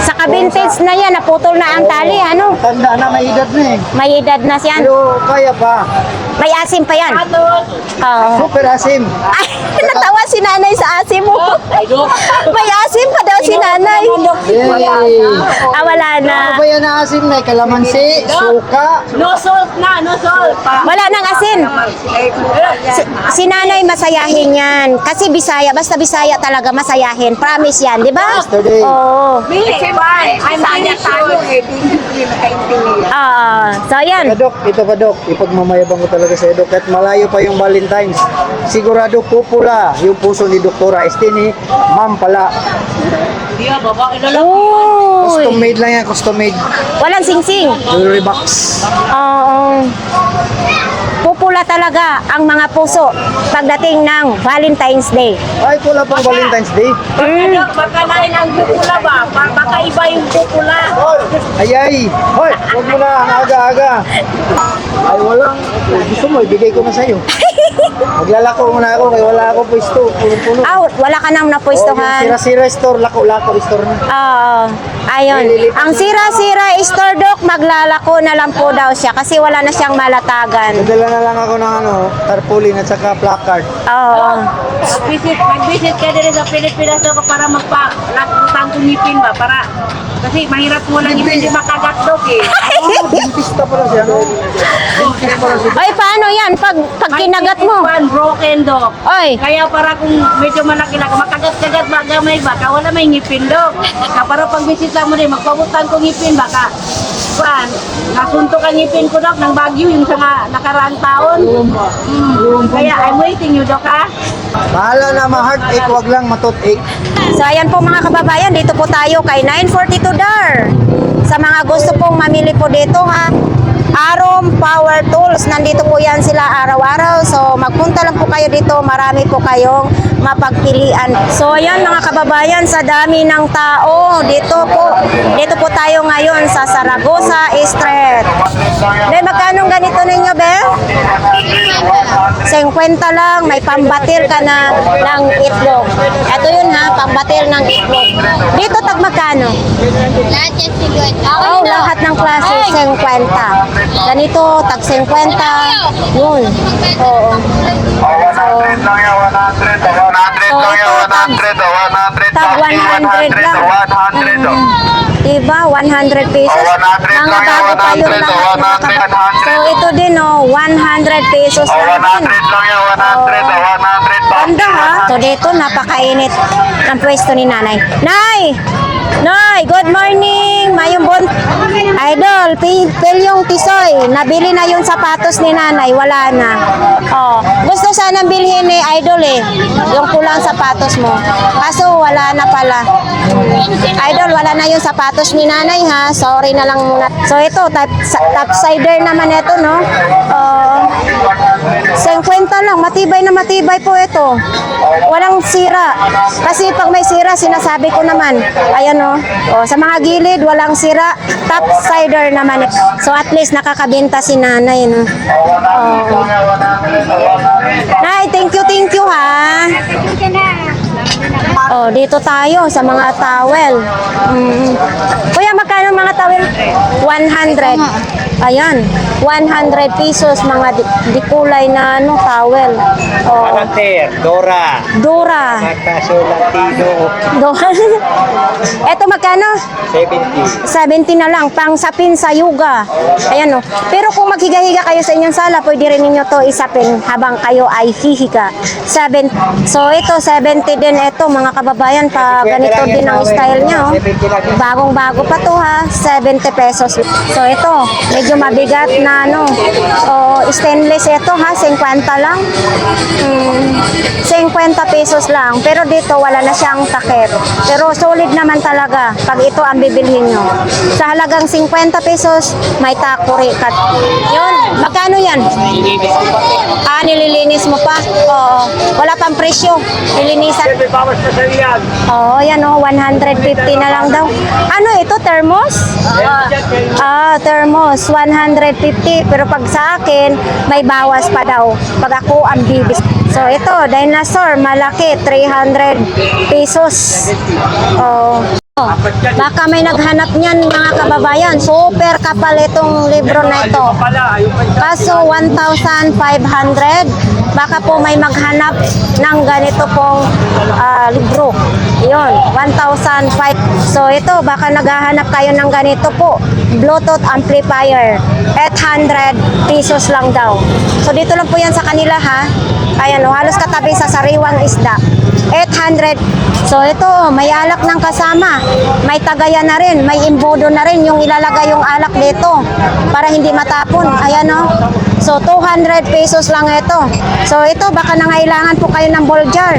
Saka vintage na yan, naputol na ang tali, ano? Tanda na, may edad na eh. May edad na siyan. Pero kaya pa. May asim pa yan. Oo. Super asim. Ay, natawa si nanay sa asim mo. May asim pa daw si nanay. Yay! Wala na. Ano ba yan na asim na? Kalamansi, suka. No salt na, no salt. Wala nang asin. Si nanay masayahin yan. Kasi Bisaya, basta Bisaya talaga masayahin. Promise yan, di ba? Yesterday. Oo. I'm Bisaya tayo eh. So, yan. Kadok, ito pa, Dok. Ipagmamayabang ko talaga sa Dok. At malayo pa yung Valentine's. Sigurado pupula yung puso ni Doktora. Este ni Ma'am pala. Custom Uy. made lang yan, custom made. Walang singsing. Jewelry box. Oo. Pupula talaga ang mga puso pagdating ng Valentine's Day. Ay, wala pang Valentine's Day. Baka lain ang pupula ba? Baka iba yung pupula. Ay! Hoy! Huwag mo na, ang aga-aga. Ay, wala. Gusto mo, ibigay ko na sa'yo. Maglalako muna ako, kaya wala akong pwesto. Puno-puno. Wala ka nang Oh, yung napwestuhan. sira-sira store, lako-lako store na. Oo. Ayun. Ang sira-sira store, Doc, maglalako na lang po daw siya kasi wala na siyang malatagan. Nadala na lang ako ng tarpaulin at saka placard. Oo. Mag-visit ka din sa Pilipinas Dok, para magpa-lakutang kumipin ba? Para, kasi mahirap mo lang hindi makagat, Dok eh. Dentista pala siya, no? Dentista pala siya. Ay, paano yan? Pag kinagat mo. One broken, Dok. Oy. Kaya para kung medyo malaki lang, makagat-kagat ba, gamay ba, wala may ngipin, Dok. Para pag bisita mo rin, magpabutang ko ngipin, baka, nasunto ka ngipin ko, Dok, ng Baguio, yung sa nakaraang taon. Kaya I'm waiting you, Dok, ha? Bahala na ma-heartache, wag lang matoothache. So, ayan po mga kababayan, dito po tayo kay 942 Dar. Sa mga gusto pong mamili po dito, ha, Arom Power Tools. Nandito po yan sila araw-araw. So, magpunta lang po kayo dito. Marami po kayong mapagpilian. So, ayan mga kababayan, sa dami ng tao, dito po tayo ngayon sa Zaragoza Street. Be, magkano ganito ninyo, Be? 50 lang. May pambatil ka na ng itlog. Ito yun ha, pambatil ng itlog. Dito tag magkano? Lahat yan si Good. Oh, lahat ng klase, 50. Ganito, tag 50. Yun. Oo. Tag 100 lang. Diba? 100 pesos. Mga bago pa yun lahat. So, ito din, 100 pesos lang din. Ganda ha? So, dito, napakainit ng pwesto ni nanay. Nay! Nay, good morning! Mayong bon... Idol, Pilyong Tisoy. Nabili na yung sapatos ni nanay. Wala na. Oh, gusto sanang bilhin ni Idol eh. Yung pulang sapatos mo. Kaso wala na pala. Idol, wala na yung sapatos ni nanay ha. Sorry na lang muna. So ito, topsider naman ito, no? 50 lang. Matibay na matibay po ito. Walang sira. Kasi pag may sira, sinasabi ko naman. Ayan o. Sa mga gilid, walang sira. Topsider naman. So at least nakakabenta si nanay. No? Nay, thank you ha. Dito tayo sa mga towel. Kuya, magkano mga towel? 100. Ayan, 100 pesos mga dikulay na ano, towel. Oh, Palantir, Dora, Dora. Nagkaso Latino, Dora. Eto magkano? 70. 70 na lang, pang sapin sa yuga. Ayan o. Pero kung maghiga-higa kayo sa inyong sala, pwede rin ninyo to isapin habang kayo ay hihiga. So ito, 70 din ito mga kababayan, pa ganito din ang style niya. Oh. Bagong-bago pa to ha, 70 pesos. So ito, medyo mabigat na ano, stainless ito ha, 50 lang. 50 pesos lang. Pero dito wala na siyang takip. Pero solid naman talaga pag ito ang bibilhin nyo. Sa halagang 50 pesos, may takuri kat. Yun, magkano yan? Nililinis mo pa? Oo. Wala pang presyo. Nilinisan. May bawas na sa yan. Oo, yan o. 150 na lang daw. Ano ito? Thermos? Thermos. 150. Pero pag sa akin, may bawas pa daw. Pag ako ang bibis. So ito, dinosaur. Malaki. 300 pesos. Oh. Baka may naghanap niyan mga kababayan. Super kapal itong libro na ito. Kaso 1,500. Baka po may maghanap ng ganito pong libro. Yun, 1,500. So ito, baka naghahanap kayo ng ganito po. Bluetooth amplifier. 800 pesos lang daw. So dito lang po yan sa kanila ha. Ayan o, halos katabi sa sariwang isda. 800. So ito, may alak ng kasama. May tagaya na rin, may imbodo na rin yung ilalagay yung alak dito para hindi matapon. Ayan o. So 200 pesos lang ito. So ito, baka nangailangan po kayo ng ball jar.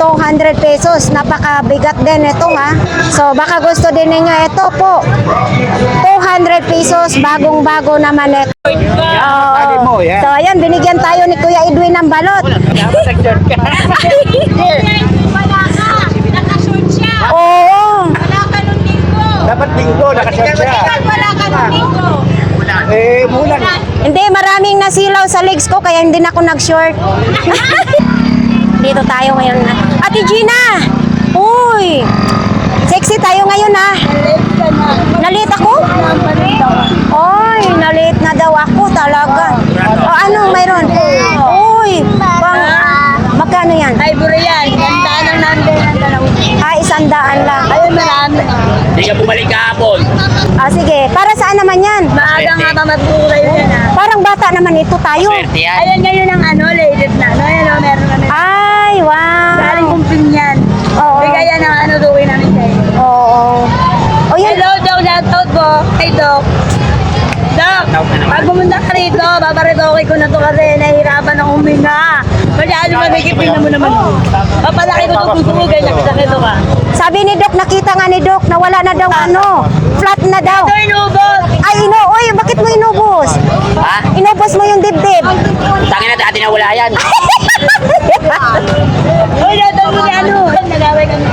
200 pesos. Napakabigat din ito ha. So baka gusto din ninyo ito po. 200 pesos. Bagong-bago naman ito. Oo. So ayan, binigyan tayo ni Kuya Edwin ng balot. Wala ka. Nakashort siya. Oo. Wala ka nung linggo. Dapat linggo, nakashort siya. Wala ka nung linggo. Mulan. Hindi, maraming nasilaw sa legs ko kaya hindi na ako nag-short. Dito tayo ngayon na. Ate Gina! Uy! Sexy tayo ngayon ha. Nalit ako? Oy, nalit na daw ako talaga. O anong mayroon? Uy! Magkano yan? Ivory yan. Ganda ng nandun ng dalawang. 100 lang. Ayun, marami. Hindi ka bumalik kahapon. Sige, para saan naman yan? Maaga nga mamatulay yan ah. Parang bata naman ito tayo. Swerte yan. Ayan ngayon ang ano, ladies na. No, ayan o, meron kami. Ay, wow. Galing kumpin yan. Oo. Bigay yan ang ano, gawin namin sa'yo. Oo. O yan. Hello, Doc. Shoutout po. Hey, Doc. Doc, pag pumunta ka rito, babaritoke ko na to kasi nahihirapan ng huminga. Masyado magigipin mo naman. Papalaki ko itong puso ko, ganyan nakita ko ka. Sabi ni Doc, nakita nga ni Doc na wala na daw ano, flat na daw. Ito inubos. Ay, uy, bakit mo inubos? Ha? Inubos mo yung dibdib. Tangin na dati na wala yan. Uy, natin mo ni ano. Nagaway kami.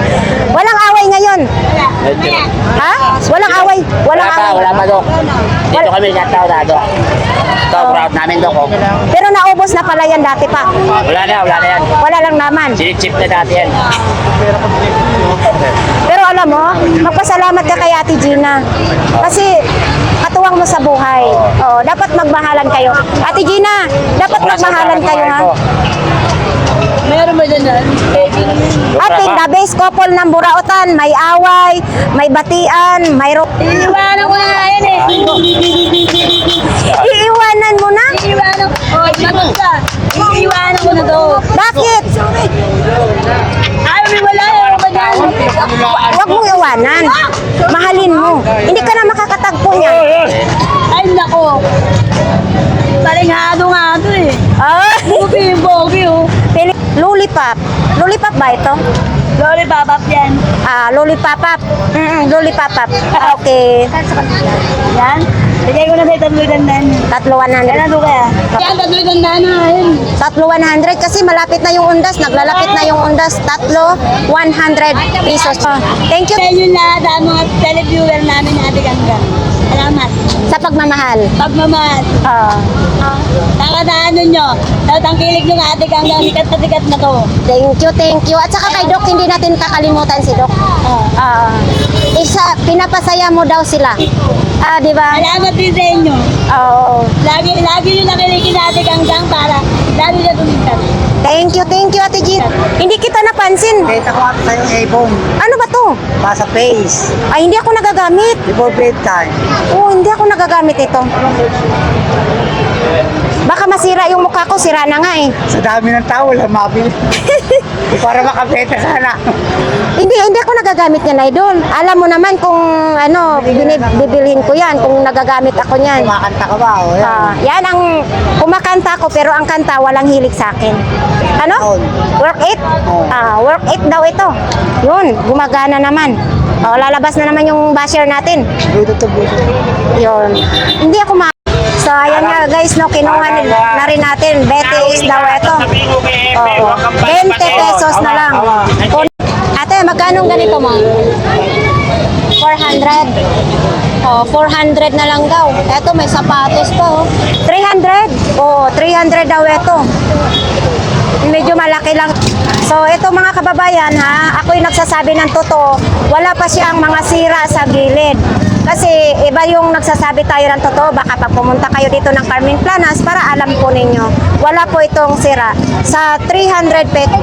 Walang away ngayon. Ha? Walang away. Walang away. Wala pa, Dok. Dito kami sa tao na, Dok. Ito, proud namin, Dok. Oh. Pero naubos na pala yan dati pa. Wala na yan. Wala lang naman. Sinitsip na dati yan. Pero alam mo, magpasalamat ka kay Ate Gina. Kasi katuwang mo sa buhay. Oh, dapat magmahalan kayo. Ate Gina, dapat magmahalan kayo ha. Meron ba dyan dyan? Ate, the best couple ng Burautan. May away, may batian, may Iniiwanan ko na nga yan eh. Iiwanan mo na? Iniiwanan ko. Oh, matos ka. Iniiwanan ko na to. Bakit? Ayaw mo wala. Ayaw ba dyan? Huwag mong iwanan. Mahalin mo. Hindi ka na makakatagpo niya. Ay, nako. Talingado nga ito eh. Ah, Bogi oh. lollipop. Lollipop ba ito? Lori babap yan. Lollipop. Lollipop. Okay. Yan. Bigay ko na sa'yo tatlo'y dandan. Tatlo Yan 100. ano kaya? Yan, tatlo'y dandan na. Yan. Tatlo 100 kasi malapit na yung undas. Naglalapit na yung undas. Tatlo 100 pesos. Thank you Sa inyo lahat, ang mga televiewer namin na Ate Ganggang. Salamat. sa pagmamahal. Pagmamahal. Nakadaanan nyo. Tatangkilig nyo nga Ate Ganggang. Sikat na sikat na to. Thank you. At saka kay Doc, hindi natin kakalimutan si Doc. Pinapasaya mo daw sila. Di ba? Salamat din sa inyo. Oo. Lagi nyo nakiligin natin hanggang para lalo na tumitas. Thank you, Ate Jean. Hindi kita napansin. Benta ko ako sa'yo ibong. Ano ba to? Pasa face. Ay, hindi ako nagagamit. Before bedtime. Oo, hindi ako nagagamit ito. Baka masira yung mukha ko, sira na nga eh. Sa dami ng tao, wala mabili. Para makabenta sana. Hindi ako nagagamit yan, Idol. Alam mo naman kung ano, bibilhin ko yan, kung nagagamit ako niyan. Kumakanta ka ba? O, yan. Yan ang kumakanta ko, pero ang kanta walang hilig sa akin. Ano? Work it? Work it daw ito. Yun, gumagana naman. Lalabas na naman yung basher natin. Bluetooth to Bluetooth. Yun. Hindi ako So, ayan nga guys, no, kinuha na rin natin. 20 is daw ito. Oo. 20 pesos na lang. Ate, magkano ganito mo? 400. Oh, 400 na lang daw. Ito, may sapatos pa, oh. 300? Oo, 300 daw ito. Medyo malaki lang. So, ito mga kababayan, ha, ako'y nagsasabi ng totoo. Wala pa siyang mga sira sa gilid. Kasi iba yung nagsasabi tayo ng totoo. Baka pag pumunta kayo dito ng Carmen Planas para alam po ninyo. Wala po itong sira. Sa 300 pesos.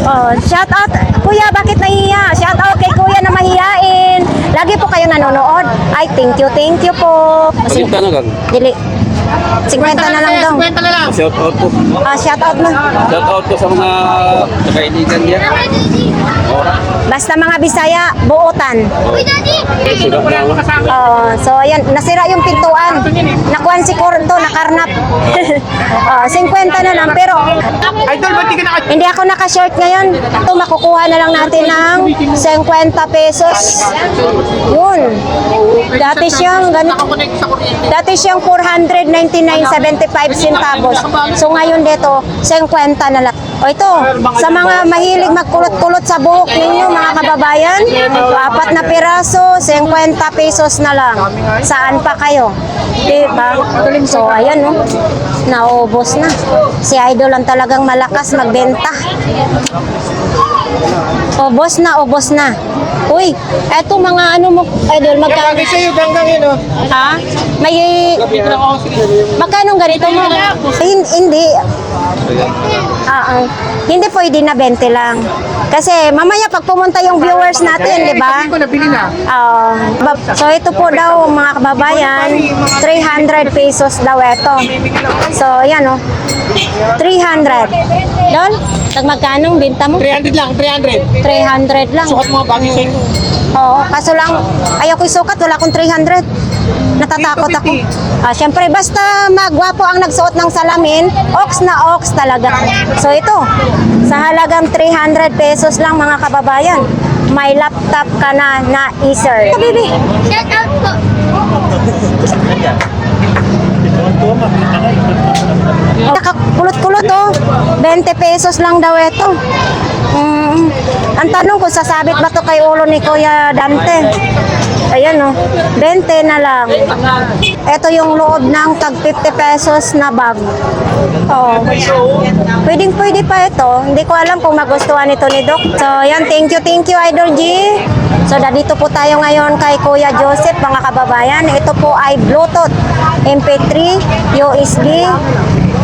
Oh, shout out. Kuya, bakit nahiya? Shout out kay Kuya na mahiyain. Lagi po kayo nanonood. Ay, thank you po. Bakit ka na gang? Dili. 50 na lang daw. Shout out po. Shout out mo. Shout out po sa mga kaibigan niya. Basta mga Bisaya, buotan. Sudah na ako. So ayan, nasira yung pintuan. Nakuhan si Cordo, nakarnap. 50 na lang, pero hindi ako naka-short ngayon. Ito, makukuha na lang natin ng 50 pesos. Yun. Dati siyang, dati siyang 499.75 centavos. So ngayon dito, 50 na lang. O ito, sa mga mahilig magkulot-kulot sa buhok ninyo, mga kababayan, 4 na piraso, 50 pesos na lang. Saan pa kayo? Diba? So, ayan, no? Naubos na. Si Idol lang talagang malakas magbenta. Ubos na. Uy, eto mga ano mo, Idol, magkano? Sa'yo, ganggang yun, oh. Ha? May... Magkano ganito mo? Hindi. Hindi pwede na 20 lang. Kasi mamaya pag pumunta yung viewers natin, di ba? So ito po daw mga kababayan, 300 pesos daw ito. So yan o, 300. Don, magkano binta mo? 300 lang, 300. 300 lang. Sukat mo nga bagay sa'yo. Oo, kaso lang, ayaw ko isukat, wala akong 300. Natatakot ako. Siyempre, basta magwapo ang nagsuot ng salamin, ox na ox talaga. So ito, sa halagang 300 pesos lang mga kababayan, may laptop ka na Acer. Ito, baby. Shout out po. Nakakulot-kulot oh. 20 pesos lang daw ito. Ang tanong ko, sasabit ba to kay ulo ni Kuya Dante? Ayan oh, 20 na lang. Ito yung loob ng tag 50 pesos na bag. Oh. Pwede pa ito. Hindi ko alam kung magustuhan ito ni Doc. So, ayan, thank you Idol G. So, dito po tayo ngayon kay Kuya Joseph, mga kababayan. Ito po ay Bluetooth, MP3, USB.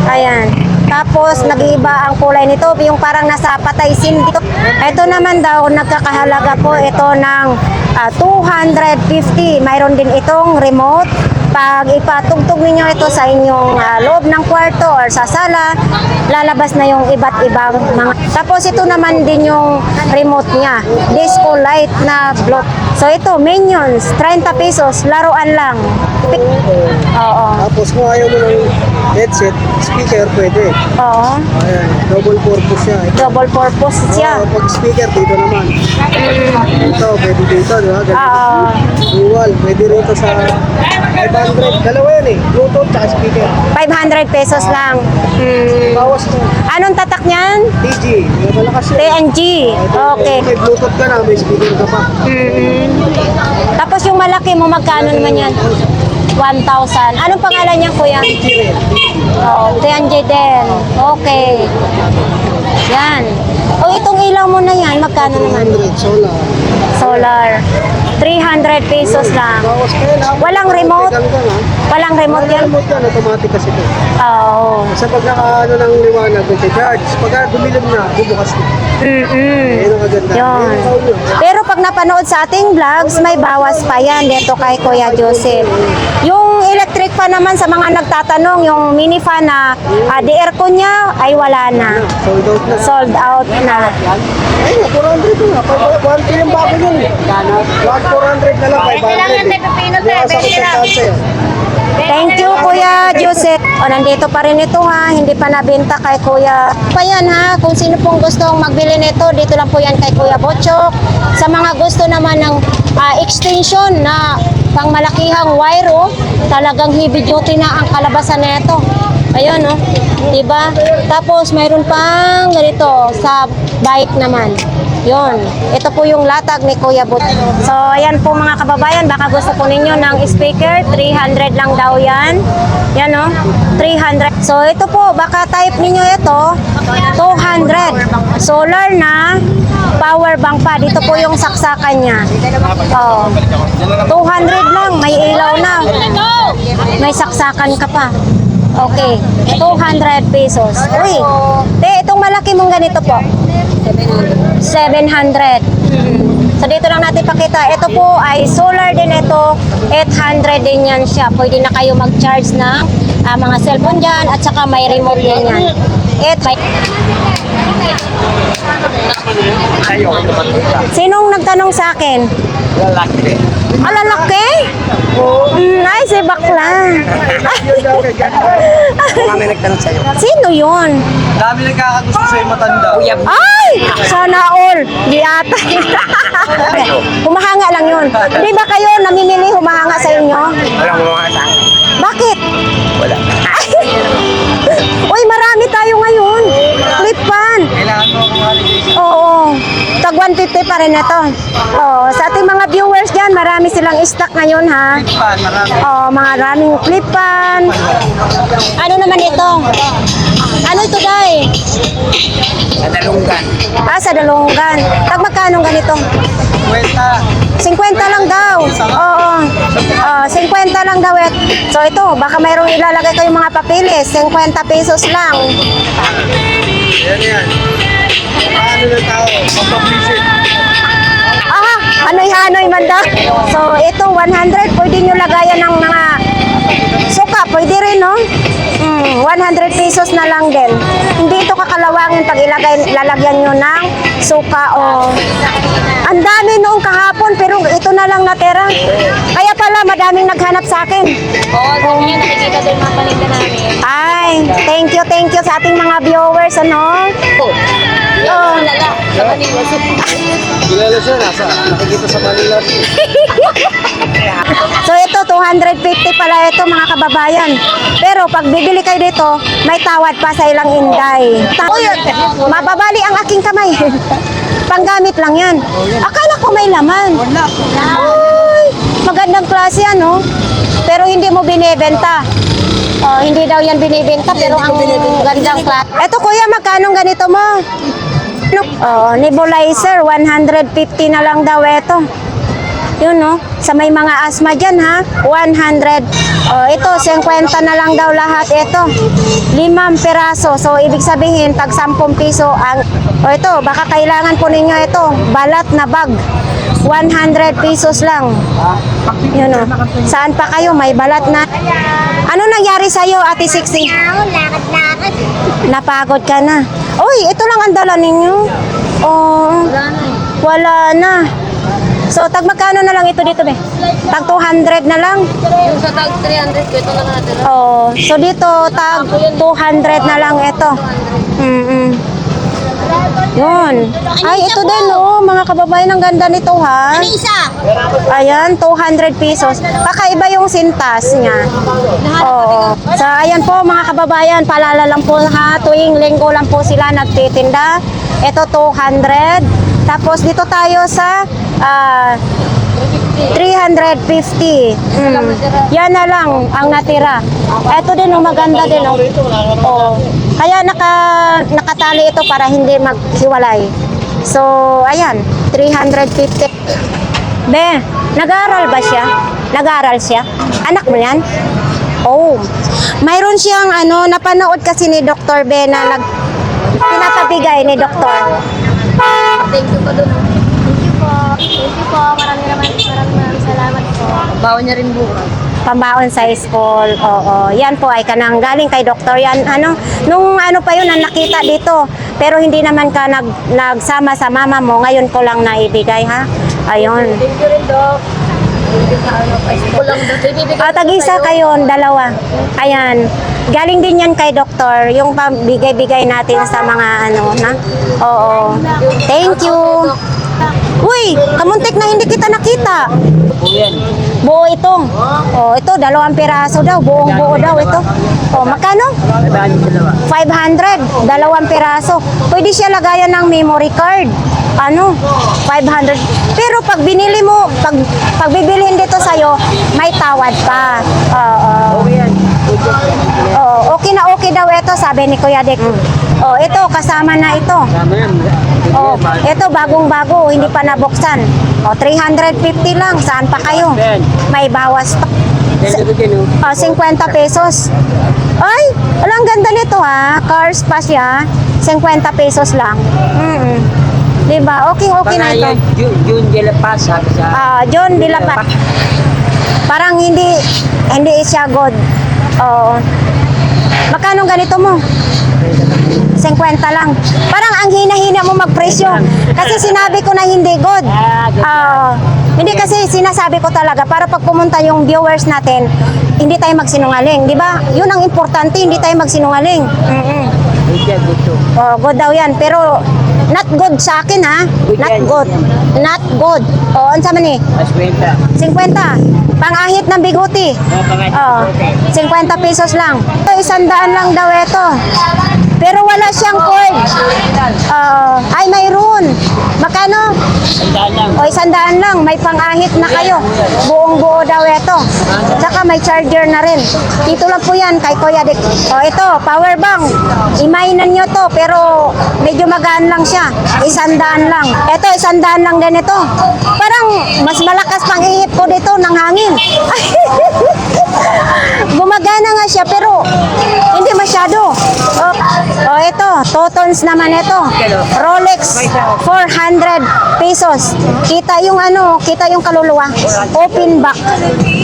Ayan. Tapos, nag-iiba ang kulay nito. Yung parang nasa patay sim dito. Ito naman daw, nagkakahalaga po ito ng 250. Mayroon din itong remote. Pag ipatugtog ninyo ito sa inyong loob ng kwarto or sa sala, lalabas na yung iba't ibang mga. Tapos ito naman din yung remote niya, disco light na block. So ito, Minions, 30 pesos, laruan lang. Oo. Tapos kung ayaw mo ng headset, speaker pwede. Oo. Ayan, double purpose siya. Double purpose siya. Pag speaker dito naman. Ito, pwede dito, di ba? Dual, pwede rito sa 500. Dalawa yan eh, Bluetooth at speaker. 500 pesos lang. Bawas mo. Anong tatak niyan? TG, malakas yun. TNG. Okay. May Bluetooth ka na, may speaker ka pa. Tapos yung malaki mo, magkano naman yan? 1,000. Anong pangalan niya, kuya? Oh, 300 din. Okay. Yan. O, itong ilaw mo na yan, magkano naman? 100 solar. Solar. 300 pesos lang. Bawas kayo na. Walang remote? Walang remote yan? Remote yan, automatic kasi ito. Oo. Sa pagkakaano ng liwanag, charge. Pagka dumilim na, bubukas na. Ayun ang kaganda. Yun. Pero pag napanood sa ating vlogs, may bawas pa yan dito kay Kuya Joseph. Yung electric pa naman sa mga nagtatanong, yung mini fan na di aircon niya ay wala na. Sold out na. Sold out na. Ayun, 400 na. 1K yung bago yun. 1,400 na lang, 500. Ito lang yung pepino, Bukas ako sa tansa eh. Thank you, Kuya Joseph. O, nandito pa rin ito ha. Hindi pa nabenta kay Kuya. Pa yan ha. Kung sino pong gustong magbili nito, dito lang po yan kay Kuya Bochok. Sa mga gusto naman ng extension na pangmalakihang wire, oh, talagang heavy duty na ang kalabasan nito. Ayun, oh. Diba? Tapos, mayroon pang ganito sa bike naman. Yun. Ito po yung latag ni Kuya But. So, ayan po mga kababayan. Baka gusto po ninyo ng speaker. 300 lang daw yan. Yan o. 300. So, ito po. Baka type ninyo ito. 200. Solar na. Power bank pa. Dito po yung saksakan niya. Oh. 200 lang. May ilaw na. May saksakan ka pa. Okay. 200 pesos. Uy. Itong malaki mong ganito po. 700. So dito lang natin pakita. Ito po ay solar din ito. 800 din yan siya. Pwede na kayo mag-charge ng mga cellphone dyan at saka may remote din yan. Sinong nagtanong sa akin? Lalaki. Lalaki? Ay, si bakla. Kami nagtanong sa'yo. Sino yun? Dami nagkakagusto sa'yo matanda. Ay! Sana all! Di ata. Humahanga lang yun. Di ba kayo namimili humahanga sa inyo? Walang mga sa akin. Bakit? Wala. Uy, marami tayo ngayon. Clip pan. Kailangan mo akong holiday. Oo. Tag 150 pa rin ito. Oo. Sa ating mga viewers dyan, marami silang stock ngayon ha. Pa, marami. Oo, mga raming clip pan. Ano naman ito? Ano ito, Day? Sa Dalungan. Sa Dalungan. Tag magkano ganito? Kwenta. 50 lang daw. Oo. 50 lang daw. So ito, baka mayroong ilalagay kayong mga papilis. 50 pesos lang. Yan. Paano na tao? Pag-publicit. Hanoy-hanoy man daw. So ito, 100. Pwede nyo lagayan ng mga suka. Pwede rin, no? 100 pesos na lang din. Hindi ito kakalawangin pag lalagyan nyo ng suka o... Ang dami noong kahapon, pero ito na lang natira. Kaya pala, madaming naghanap sa akin. Oo, dami niya nakikita doon mga paninda namin. Ay, thank you sa ating mga viewers, ano? Oh. Sa Manila. Kilala siya, nakikita sa Manila. So ito, 250 pala ito mga kababayan. Pero pag bibili kayo dito, may tawad pa sa ilang inday. Uy, mababali ang aking kamay. Panggamit lang yan. Akala ko may laman. Ay, magandang klase yan, no? Pero hindi mo binibenta. Hindi daw yan binibenta, pero ang gandang klase. Ito kuya, magkano ganito mo? Nebulizer, 150 na lang daw ito. Yun, no? Sa may mga asthma dyan, ha? 100. Ito, 50 na lang daw lahat. Ito, 5 peraso. So, ibig sabihin, tag 10 piso ang... ito, baka kailangan po ninyo ito. Balat na bag. 100 pesos lang. Yun, no? Saan pa kayo? May balat na. Ano nangyari sa'yo, Ate Sixty? Lakad-lakad. Napagod ka na. Uy, ito lang ang dala ninyo. Wala na. So, tag magkano na lang ito dito, be? Tag 200 na lang. Yung sa tag 300, ito na natin. So dito, tag 200 na lang ito. Yun. Ay, ito din, oh, mga kababayan, ang ganda nito, ha? Isa! Ayan, 200 pesos. Kakaiba yung sintas niya. Oo. So, ayan po, mga kababayan, paalala lang po, ha? Tuwing linggo lang po sila nagtitinda. Ito, 200. Tapos, dito tayo sa 350. Yan na lang ang natira. Ito din, oh, maganda din, oh. Oh. Kaya nakatali ito para hindi maghiwalay. So, ayan, 350. Be, Nag-aaral ba siya? Nag-aaral siya? Anak mo yan? Oh. Mayroon siyang napanood kasi ni Dr. Ben na pinapabigay ni Dr. Thank you po doon. Thank you po. Thank you po. Maraming salamat po. Bawa niya rin bukas. Pambaon sa school. Oo. Yan po ay kanang galing kay doktor. Yan nung pa yun ang nakita dito. Pero hindi naman ka nagsama sa mama mo. Ngayon ko lang naibigay ha. Ayun. Thank you rin, Doc. Thank you sa Kulang doon. Ibibigay Tag-isa kayo, dalawa. Ayan. Galing din yan kay doktor. Yung pabigay-bigay natin sa mga na. Oo. Thank you. Uy, kamuntik na hindi kita nakita. Buo ito. Oh, ito 2 piraso daw, buong buo daw ito. Oh, magkano? 500, 2 piraso. Pwede siya lagayan ng memory card. 500. Pero pag binili mo, pag bibilhin dito sa'yo, may tawad pa. Okay na okay daw ito, sabi ni Kuya Dick. Oh, ito, kasama na ito. Oh, ito bagong-bago, hindi pa nabuksan. Oh, 350 lang. Saan pa kayo? May bawas pa. 50 pesos. Ay, ang ganda nito ha. Cars pa siya. 50 pesos lang. Diba? Okay na ito. June de la Paz, sabi sa... John de la Paz. Parang hindi siya good. Oo. Magkano ganito mo? 50 lang. Parang ang hina-hina mo magpresyo. Kasi sinabi ko na hindi good. Hindi kasi sinasabi ko talaga para pag pumunta yung viewers natin, hindi tayo magsinungaling, di ba? Yun ang importante, hindi tayo magsinungaling. Good daw yan. Pero not good sa akin ha. Not good. Not good. Ano sa man eh? 50. Pang-ahit ng biguti. 50 pesos lang. Ito, 100 lang daw ito. Pero wala siyang cord. Ay, mayroon. Makano? 100 lang. May pang-ahit na kayo. Buong buo daw ito. Saka may charger na rin. Dito lang po yan kay Kuya Dick. Ito, power bank. Imainan nyo to, pero medyo magaan lang siya. 100 lang. Ito, 100 lang din ito. Parang mas malakas pang ihip ko dito ng hangin. Gumagana nga siya, pero hindi masyado. Ito, Totons naman ito. Rolex, 400 pesos. Kita yung kita yung kaluluwa. Open back.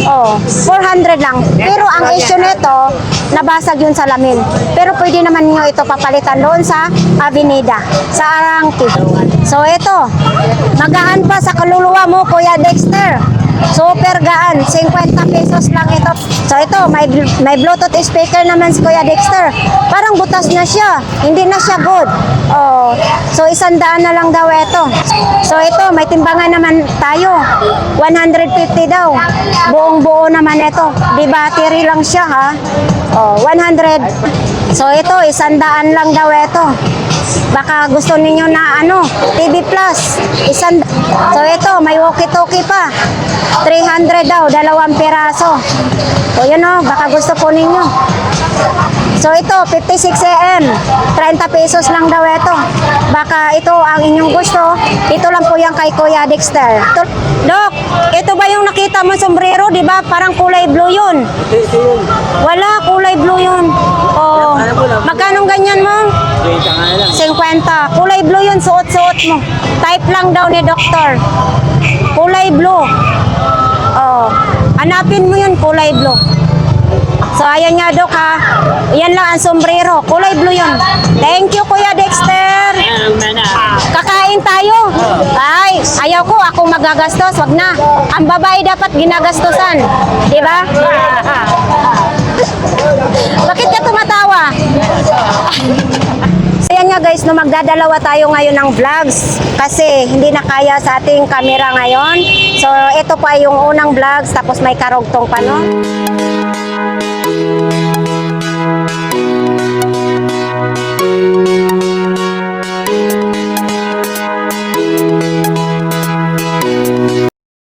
400 lang. Pero ang issue nito, nabasag yung salamin. Pero pwede naman nyo ito papalitan doon sa Avenida, sa Arangki. So ito, magaan pa sa kaluluwa mo, Kuya Dexter. Super gaan, 50 pesos lang ito. So ito, may Bluetooth speaker naman si Kuya Dexter. Parang butas na siya, hindi na siya good. So 100 na lang daw ito. So ito, may timbangan naman tayo. 150 daw. Buong buo naman ito. Di battery lang siya ha. 100. So ito, 100 lang daw ito. Baka gusto ninyo na TV Plus. So ito, may walkie-talkie pa. 300 daw, 2 piraso. Yun baka gusto po ninyo. So ito, 56 AM. 30 pesos lang daw ito. Baka ito ang inyong gusto. Ito lang po yan kay Kuya Dexter. Dok, ito ba yung nakita mo sombrero? Di ba? Parang kulay blue yun. Wala, kulay blue yun. Magkano ganyan mo? 50. Kulay blue yun, suot-suot mo. Type lang daw ni doktor. Kulay blue. Hanapin mo yun, kulay blue. So, ayan nga, Dok, ha. Yan lang ang sombrero. Kulay blue yun. Thank you, Kuya Dexter. Kakain tayo. Ay, ayaw ko. Ako magagastos. Wag na. Ang babae dapat ginagastosan. Di ba? Bakit ka tumatawa? So, yan nga guys, magdadalawa tayo ngayon ng vlogs kasi hindi na kaya sa ating camera ngayon. So, ito pa yung unang vlogs tapos may karugtong pa, no?